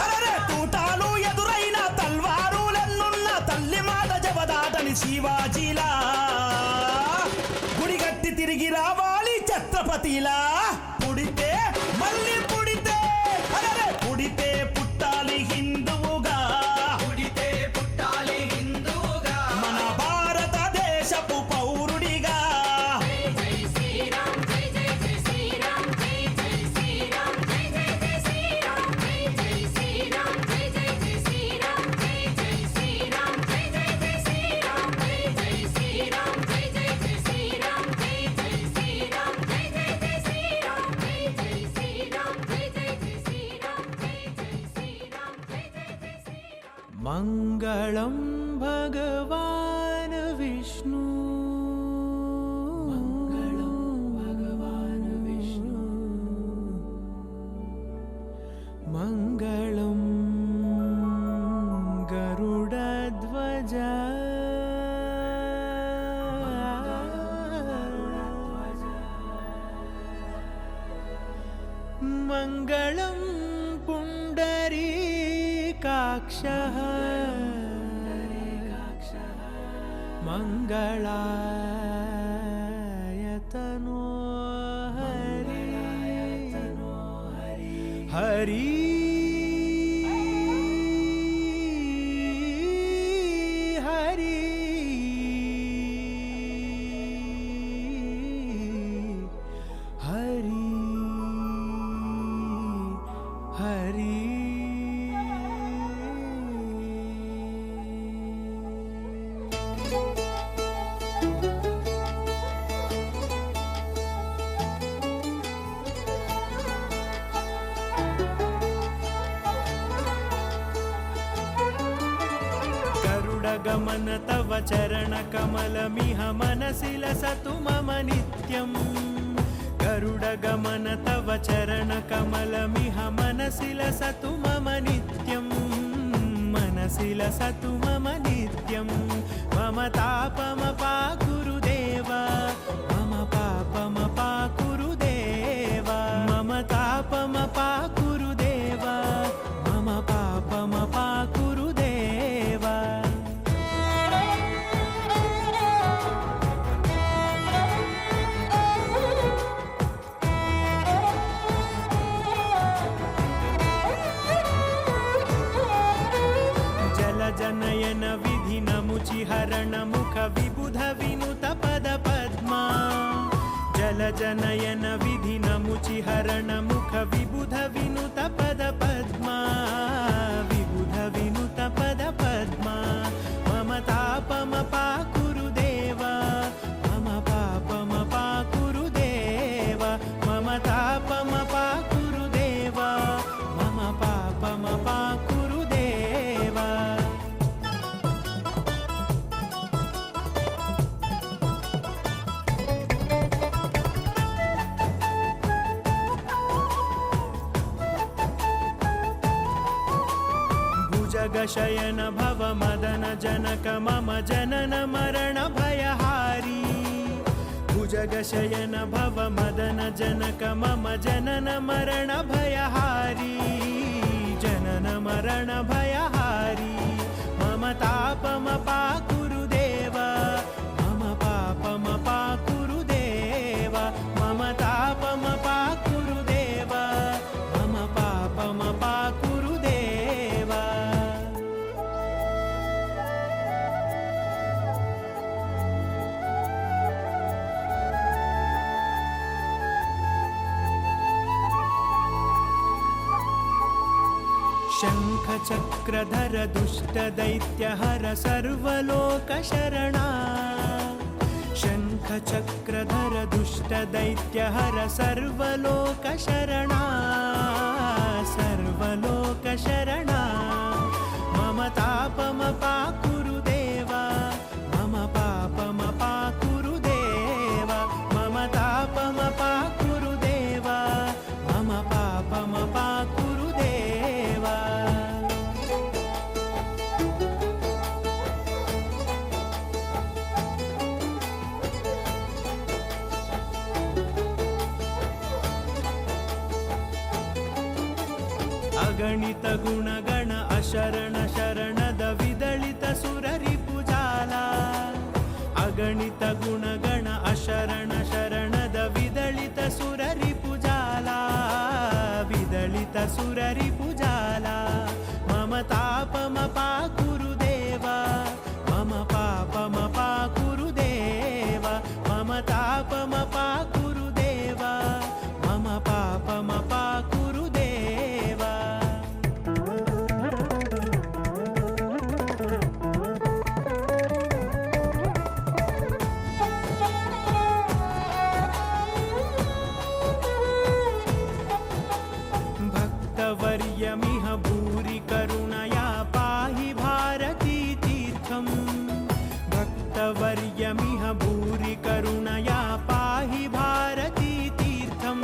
అరెరే తూటాలు ఎదురైన తల్వారులెన్నున్నా తల్లి మాట జవదాటని శివాజీలా గుడిగట్టి తిరిగి రావాలి ఛత్రపతిలా పుడితే మళ్ళీ పుడితే అరెరే పుడితే పుట్టాలి హిందువుగా మన భారతదేశపు పౌరుడిగా మంగళం భగవాన్ విష్ణు మంగళం గరుడధ్వజ మంగళం పుండరీకాక్షః మంగళాయతనో హరి హరి गरुडगमन तव चरणकमलमिह मनसि लसतु मम नित्यम् गरुडगमन तव चरणकमलमिह मनसि लसतु मम नित्यम् मनसि लसतु मम नित्यं मम तापमपाकुरुदेव मम पापमपाकुरुदेव मम तापमपाकुरुदेव मम पापमपाकुरुदेव जनयन विधि नमुचिहरण मुख विबुध विनुत पद पद्मा जल जनयन विधि नमुचिहरण मुख विबुध विनुत पद पद्मा विबुध विनुत पद पद्मा मम तापमपाकुरुदेव मम पापमपाकुरुदेव मम तापमपाकुरुदेव मम पापमपाकुरुदेव जगशयन भव मदन जनक मम जनन मरण भयहारी भुजगशयन भव मदन जनक मम जनन मरण भयहारी जनन मरण भयहारी मम तापमपाकुरुदेव मम पापमपाकुरुदेव मम तापमपाकुरुदेव मम पापमपाकुरुदेव शङ्खचक्रधर दुष्टदैत्यहर सर्वलोकशरणा शङ्खचक्रधर दुष्टदैत्यहर सर्वलोकशरणा सर्वलोकशरणा मम तापमपाकुरुदेव मम पापमपाकुरुदेव मम तापमपाकुरुदेव मम पापमपाकुरुदेव अगणित गुणगण अशरण शरणद विदलित सुररिपुजाला अगणित गुणगण अशरण शरणद विदलित सुररिपुजाला विदलित सुररिपुजाला मम तापमपाकुरुदेव मम पापमपाकुरुदेव मम तापमपाकुरुदेव मम पापमपाकुरुदेव भक्तवर्यमिह भूरि करुणया पाहि भारती तीर्थम् भक्तवर्यमिह भूरि करुणया पाहि भारती तीर्थम्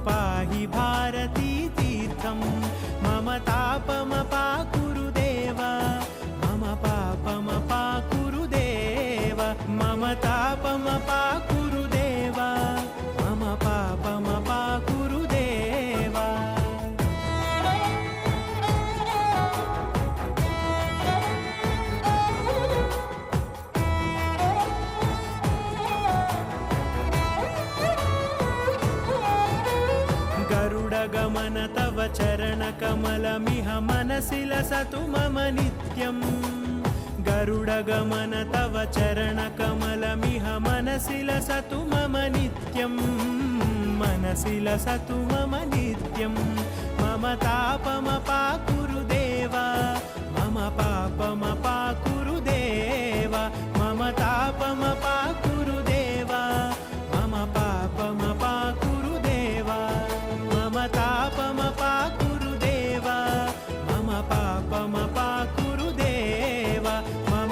पाहि भारती तीर्थम् मम तापमपाकुरुदेव मम पापमपाकुरुदेव मम तापमपाकुरुदेव मम पापमपाकुरुदेव गरुडगमन तव चरणकमलमिह मनसि लसतु मम नित्यम् गरुडगमन तव चरणकमलमिह मनसि लसतु मम नित्यम् मनसि लसतु मम नित्यं मम तापमपाकुरुदेव मम पापमपाकुरुदेव मम तापमपाकुरुदेव मम पापमपाकुरुदेव मम तापमपाकुरुदेव मम पापमपाकुरुदेव मम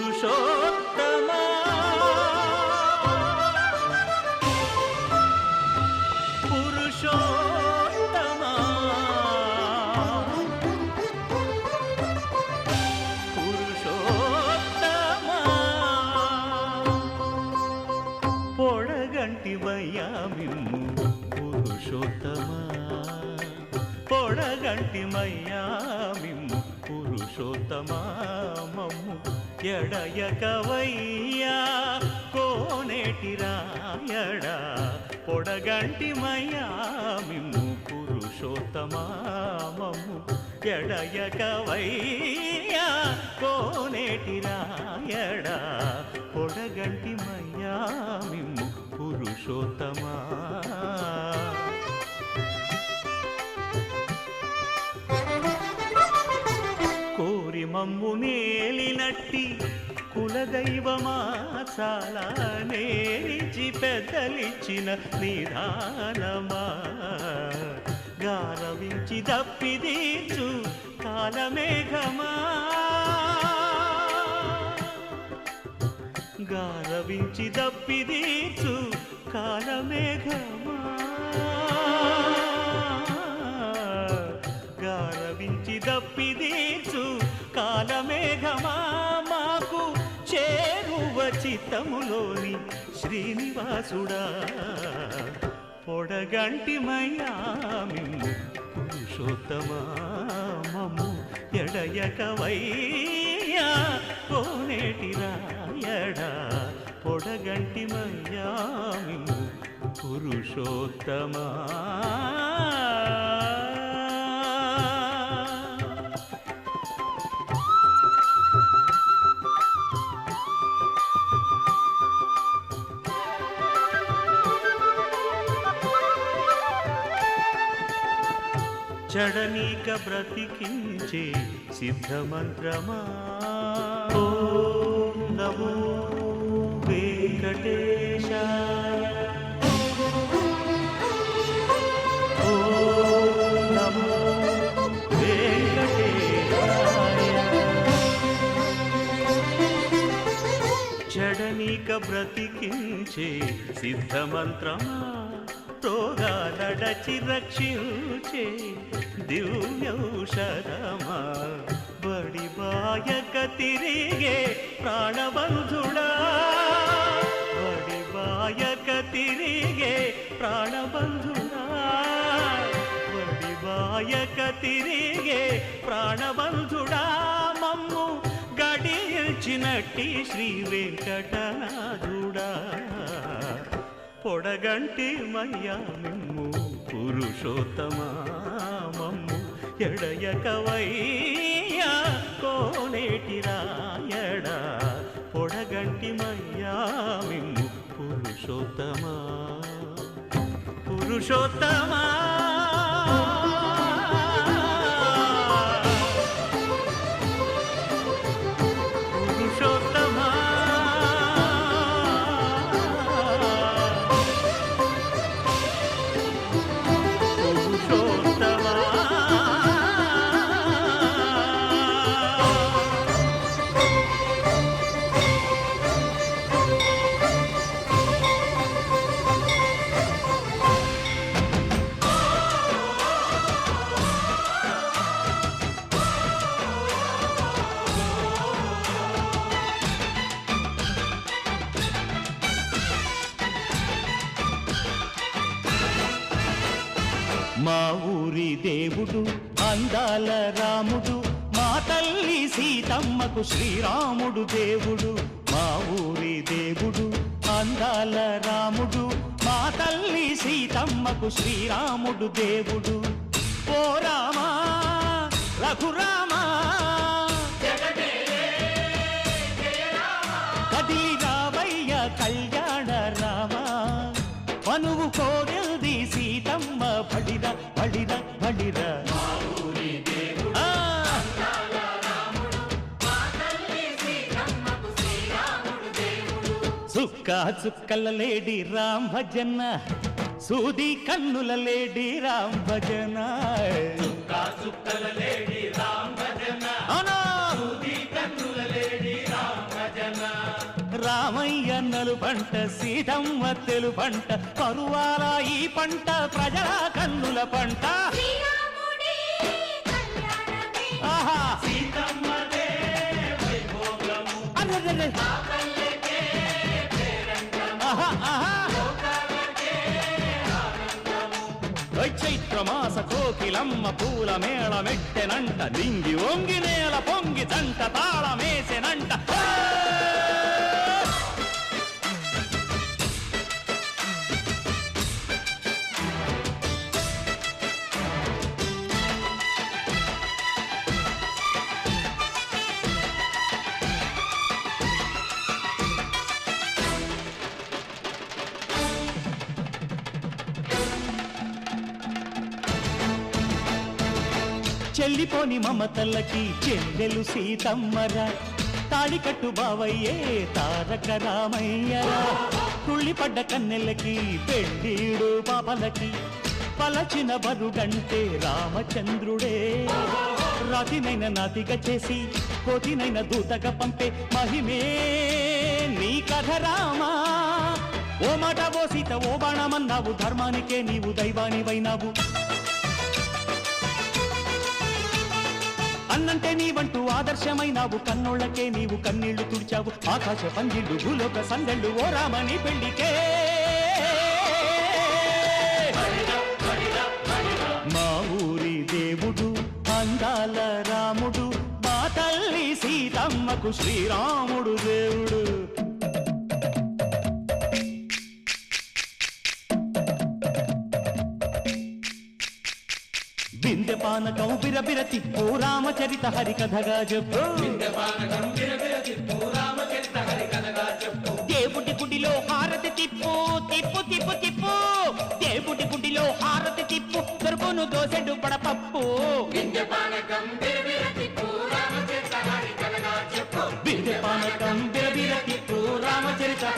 పురుషోత్తమా పురుషోత్తమా పురుషోత్తమా పొడగంటివయ్యా మిమ్ము పురుషోత్తమా పొడగంటిమయ్యా మిమ్ము పురుషోత్తమా మమ్ము ఎడయకవయ్యా కోనేటి రాయడా పొడగంటిమయ్యా మిమ్ము పురుషోత్తమా మమ్ము ఎడయకవయ్యా కోనేటి రాయడా పొడగంటిమయ్యా మిమ్ము పురుషోత్తమా కోరి మమ్ము నేలినట్టి కులదైవమా చాలా నేరిచి పెద్దలిచ్చిన నిదానమా గారవించి దప్పిదీర్చు కాలమేఘమా గారవించి దప్పిదీర్చు కాలమేఘమా గారవించి దప్పిదీర్చు కాలమేఘమా మాకు చేరువ చిత్తములోని శ్రీనివాసుడా పొడగంటిమయ్యా మిమ్ము పురుషోత్తమా మమ్ము ఎడయకవయ్యా కోనేటి రాయడా పొడగంటిమయ్యా మిమ్ము పురుషోత్తమా చడనీక బ్రతికించే సిద్ధమంత్రమా ఓం నమో వెంకటేశాయ ఓం నమో వెంకటేశాయ చడనీక బ్రతికించే సిద్ధమంత్రమా రోగాలడచి రక్షించే దివ్యౌషధమా బడిబాయక తిరిగే ప్రాణబంధుడా బడిబాయక తిరిగే ప్రాణబంధుడా బడిబాయక తిరిగే ప్రాణబంధుడా మమ్ము గడిచినట్టి శ్రీ వెంకటనాథుడా పొడగంటి మయ్యా మిమ్ము పురుషోత్తమా మమ్ము ఎడయకవయ్యా కోనేటి రాయడా పొడగంటి మయ్యా మిమ్ము పురుషోత్తమా పురుషోత్తమా పురుషోత్తమా మా ఊరి దేవుడు అందాల రాముడు మా తల్లి సీతమ్మకు శ్రీరాముడు దేవుడు మా ఊరి దేవుడు అందాల రాముడు మా తల్లి సీతమ్మకు శ్రీరాముడు దేవుడు ఓ రామా రఘురామా కదిలి రావయ్య కళ్యాణ రామా పనువు కోడెల్ది సీతమ్మ బడిర బడిర బడిర సుక్క చుక్కల లేడి రామ్ భజన్న సూది కన్నుల లేడి రామ్ భజన అవునా? రామయ్య నలు పంట సీతమ్మ తెలు పంట కరువాల ఈ పంట ప్రజల కన్నుల పంట. ఆహా అరెరెరె. ఆహా, ఆహా. చైత్రమాస కోకిలమ్మ పూల మేళ మెట్టెనంట నింగి ఒంగి నేల పొంగి జంట తాళమేసెనంట. చెల్లిపోని మమతల్లకి చెల్లెలు సీతమ్మరా తాళికట్టు బావయ్యే తారక రామయ్యరా. తుళ్ళిపడ్డ కన్నెలకి పెళ్ళీడు పాపలకి పలచిన బరుడంటే రామచంద్రుడే. రాతినైన నాతిగా చేసి కోతినైన దూతగా పంపే మహిమే నీ కథ రామా. ఓ మాట ఓ సీత ఓ బాణమన్నావు ధర్మానికే నీవు దైవానివైనావు. అన్నంటే నీవంటూ ఆదర్శమైనావు కన్నోళ్ళకే నీవు కన్నీళ్లు తుడిచావు. ఆకాశ పందిళ్ళు భూలోక సందళ్ళు ఓ రామని పెళ్లికే. మా ఊరి దేవుడు అందాల రాముడు మా తల్లి సీతమ్మకు శ్రీరాముడు దేవుడు. బిందె పానకం బిరబిర తిప్పు రామచరిత హరికథగా చెప్పు. దేవుడి గుడిలో హారతి తిప్పు తిప్పు తిప్పు తిప్పు. దేవుడి గుడిలో హారతి తిప్పు దొరుకును దోసెడు పడపప్పు. బిందె పానకం బిరబిర తిప్పు రామచరిత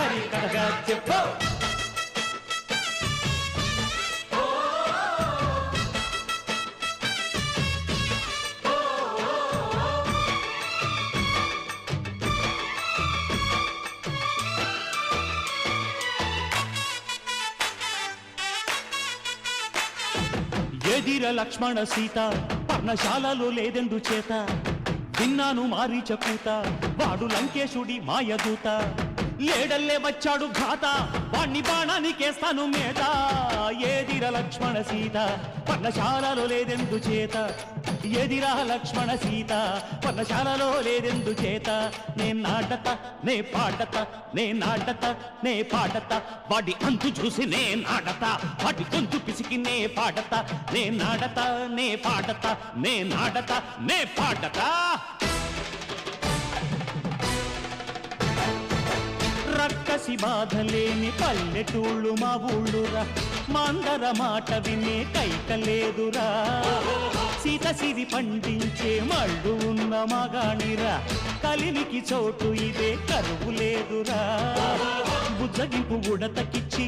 హరికథగా చెప్పు. ఎదిర లక్ష్మణ సీత పర్ణశాలలో లేదెందు చేత విన్నాను మారీచ కూత వాడు లంకేశుడి మాయదూత. లేడల్లే వచ్చాడు ఘాత వాణ్ణి బాణానికేస్తాను మేత. ఎదిర లక్ష్మణ సీత పర్ణశాలలో లేదెందు చేత. ఎదిరా లక్ష్మణ సీత పర్ణశాలలో లేదెందు చేత. నే నాటత నే పాడత నే నాటత నే పాడత వాడి అంతు చూసి నే నాడత వాడి గొంతు పిసికి నే పాడత. నే నాడత నే పాడత నే నాడత నే పాడత. రక్కసి బాధలేని పల్లెటూళ్ళు మా ఊళ్ళురా. మాందర మాట వినే కైకలేదురా. సీత సిరి పండించే మళ్ళు ఉన్న మగాణిరా. కలినికి చోటు ఇదే కరువు లేదురా. బుజ్జగింపు ఉడతకిచ్చి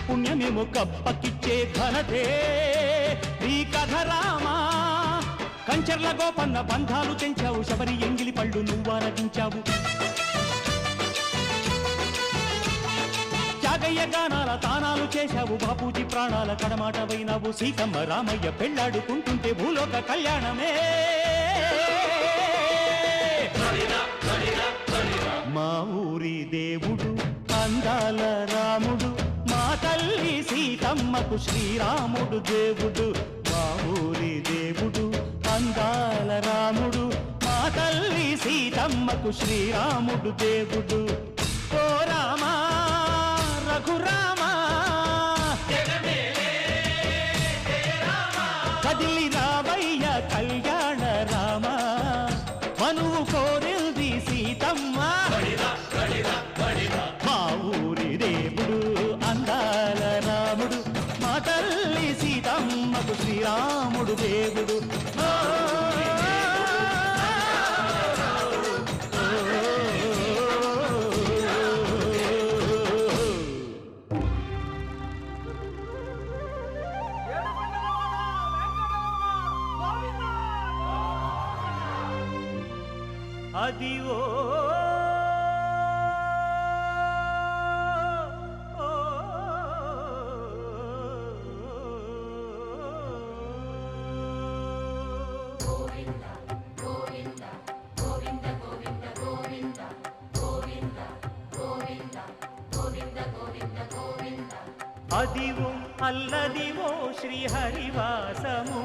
పుణ్యమేమో కప్పకిచ్చే ఘనతే నీ కథ రామా. కంచర్ల గోపన్న బంధాలు తెంచావు శబరి ఎంగిలి పళ్ళు నువ్వారగించావు. త్యాగయ్య గానాల తానాలు చేశావు బాపూజీ ప్రాణాల కడమాటవైనావు. సీతమ్మ రామయ్య పెళ్ళాడుకుంటుంటే భూలోక కళ్యాణమే. మా ఊరి దేవుడు అందాల రాముడు మా తల్లి సీతమ్మకు శ్రీరాముడు దేవుడు. మా ఊరి దేవుడు అందాల రాముడు మా తల్లి సీతమ్మకు శ్రీరాముడు దేవుడు. ఓ రామా రఘురామా కదిలి రావయ్య కళ్యాణ రామ. మనువు కోరింది సీతమ్మ మా ఊరి దేవుడు అందాల రాముడు మా తల్లి సీతమ్మకు శ్రీరాముడు దేవుడు. అదివో అదివో అల్లదివో శ్రీహరివాసము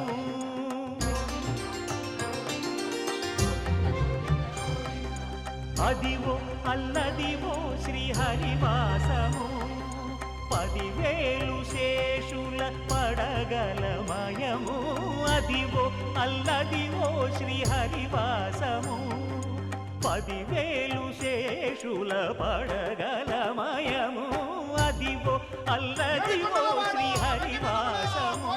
అదివో అల్లదివో శ్రీహరివాసము 10,000 శేషుల పడగలమయము అదివో అల్లదివో శ్రీహరివాసము 10,000 శేషుల పడగలమయము అదివో అల్లదివో శ్రీహరివాసము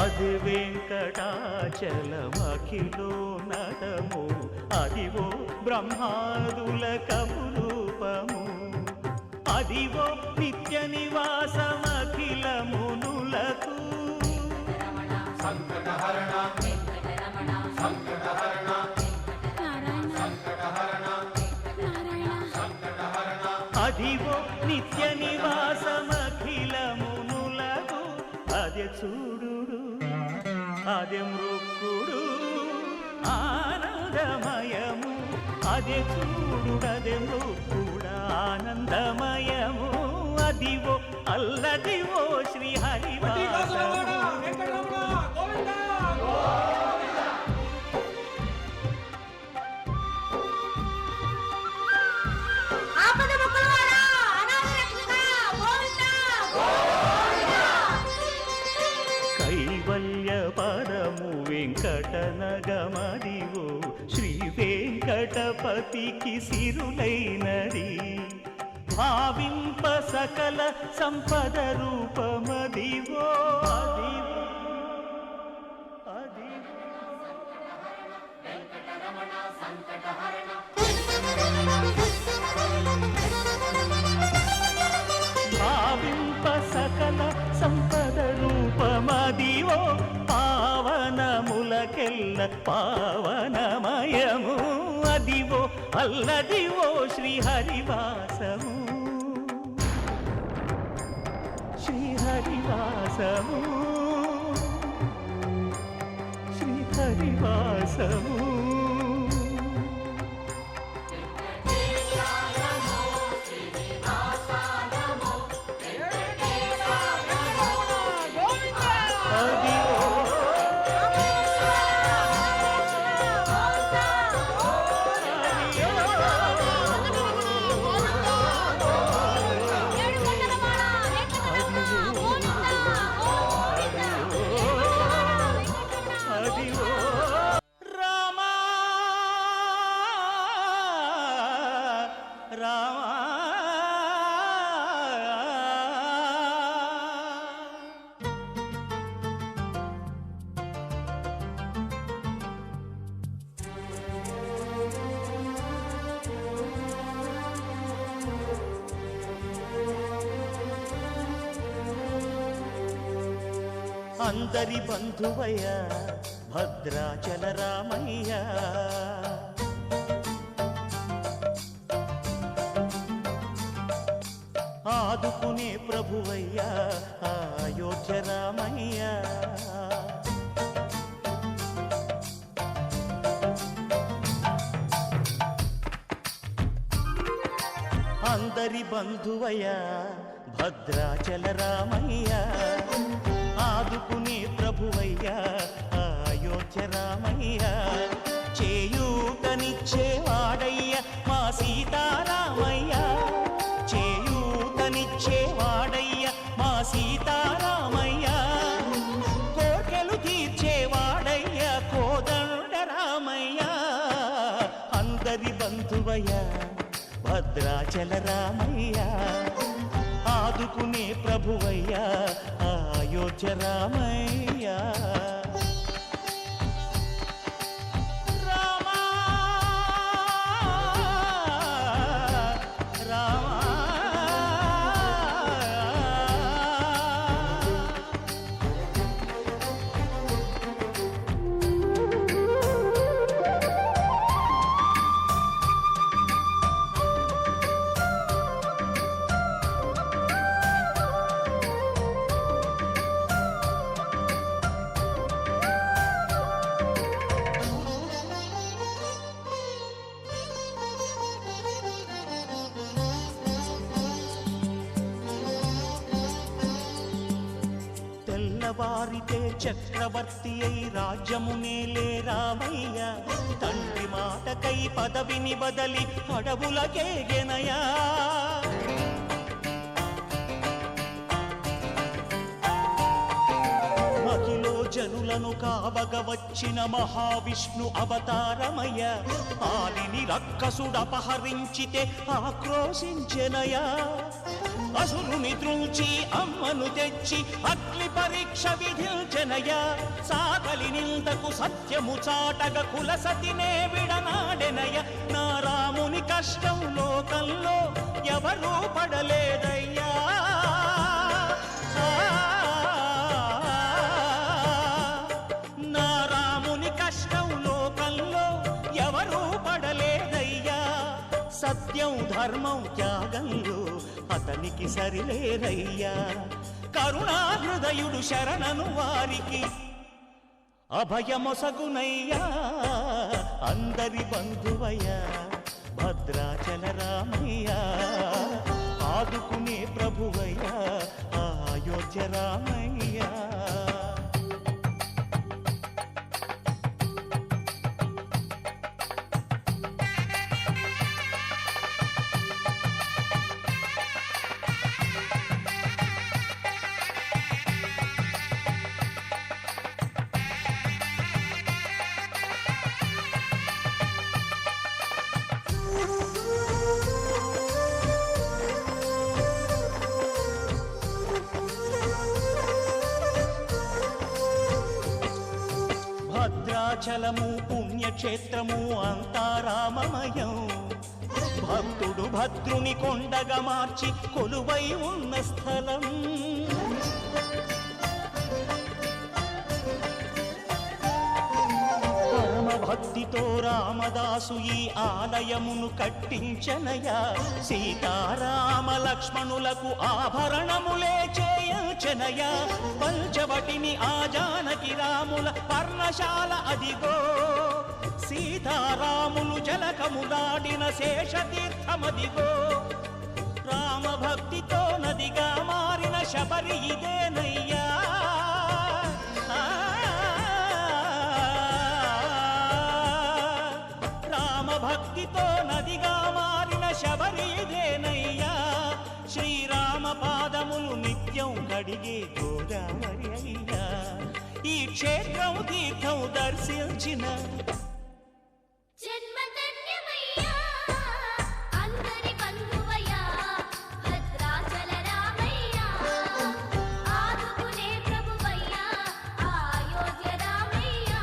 అది వెంకటాచలమఖిలో నటము అదివో బ్రహ్మాదుల కపురూపము అదివో నిత్య నివాసమఖిల మునులకు అదివో నిత్య నివాసమఖిల మునులకు అదే చూడు అదే మృక్కుడు ఆనందమయము అదే చూడు అదే మృక్కుడు ఆనందమయము అదివో అల్లదివో శ్రీహరివాసము కైవల్య పరము వెంకటనగమదివో శ్రీ వెంకటపతికి సిరులైనది భావింప సకల సంపద రూపమదివో అదివో అదివో భావింప సకల సంపద రూపమదివో పావనములకెల్ల పావనమయము అదివో అల్లదివో శ్రీహరివాసము శ్రీహరివాసము శ్రీహరివాసము అందరి బంధువయ్య భద్రాచల రామయ్య ఆదుకునే ప్రభువయ్య అయోధ్య రామయ్య అందరి బంధువయ్య భద్రాచల రామయ్య ఆదుకునే ప్రభువయ్యా అయోధ్య రామయ్య చేయూతనిచ్చేవాడయ్య మా సీతారామయ్య చేయూతనిచ్చేవాడయ్య మా సీతారామయ్య కోర్కెలు తీర్చేవాడయ్య కోదండ రామయ్య అందరి బంధువయ్య భద్రాచల రామయ్య ఆదుకునే ప్రభువయ్యా అయోధ్య రామయ్య రామా మారితే చక్రవర్తి అయి రాజ్యమునేలే రామయ్య తండ్రి మాటకై పదవిని బదలి అడవులకేగెనయా మహిలో జనులను కావగ వచ్చిన మహావిష్ణు అవతారమయ్య ఆలిని రక్కసుడపహరించితే ఆక్రోశించెనయా అసురుని త్రుంచి అమ్మను తెచ్చి అగ్ని పరీక్ష విధించెనయా సాగలి నిందకు సత్యము చాటగ కులసతినే విడనాడెనయ నా రాముని కష్టం లోకంలో ఎవరూ పడలేదయ్యా నా రాముని కష్టం లోకంలో ఎవరూ పడలేదయ్యా సత్యం ధర్మం త్యాగంలో అతనికి సరిలేరయ్యా కరుణాహృదయుడు శరణను వారికి అభయమొసగునయ్యా అందరి బంధువయ్యా భద్రాచల రామయ్య ఆదుకునే ప్రభువయ్యా అయోధ్య రామయ్య భద్రాచలము పుణ్యక్షేత్రము అంతా రామమయం భక్తుడు భద్రుని కొండగా మార్చి కొలువై ఉన్న స్థలం పరమ భక్తితో రామదాసు ఈ ఆలయమును కట్టించనయా సీతారామ లక్ష్మణులకు ఆభరణములే చేయించనయా పంచవటిని ఆ జానకి రాముల పర్ణశాల అదిగో సీతారాములు జలకములాడిన శేషతీర్థమదిగో రామ భక్తితో నదిగా మారిన శబరి ఇదేనయ్యా రామ భక్తితో నదిగా మారిన శబరి ఇదేనయ్యా శ్రీరామ పాదములు నిత్యం కడిగే గోదావరి అయ్యా ఈ క్షేత్రం తీర్థం దర్శించిన జన్మధన్యమయ్యా అందరి బంధువయ్యా భద్రాచల రామయ్యా ఆదుకునే ప్రభువయ్యా అయోధ్య రామయ్యా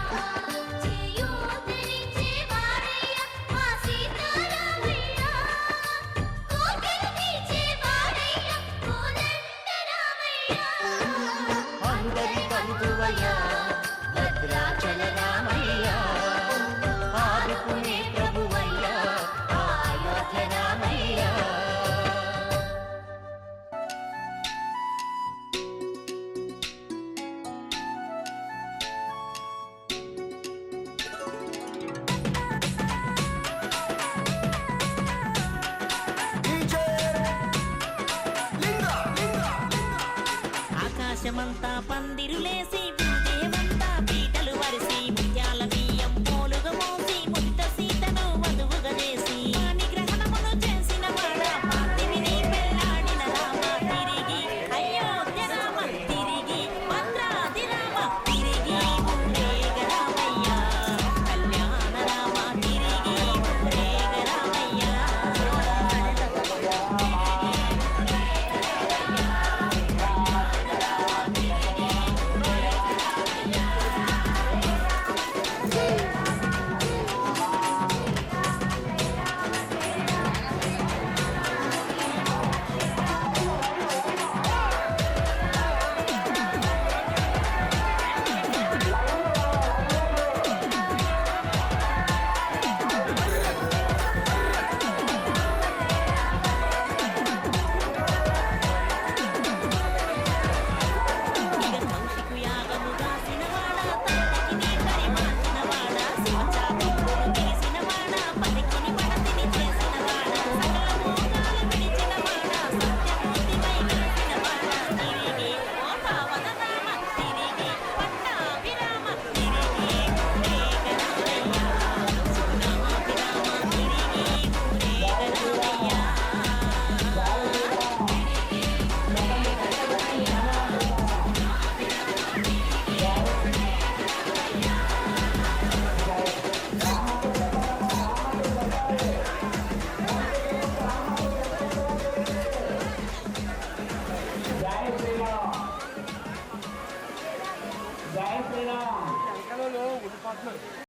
చేయూతనిచ్చే వాడయ్యా మా సీతారామయ్యా కోటలు తీర్చే వాడయ్యా కోదండ రామయ్యా అందరి బంధువయ్యా భద్రాచల రామయ్య ఆదుకునే ప్రభువయ్యా అయోధ్య రామయ్య ఆకాశమంతా పందిరులేసి దేవంతా పీటలు వరిసి పార్ట్నర్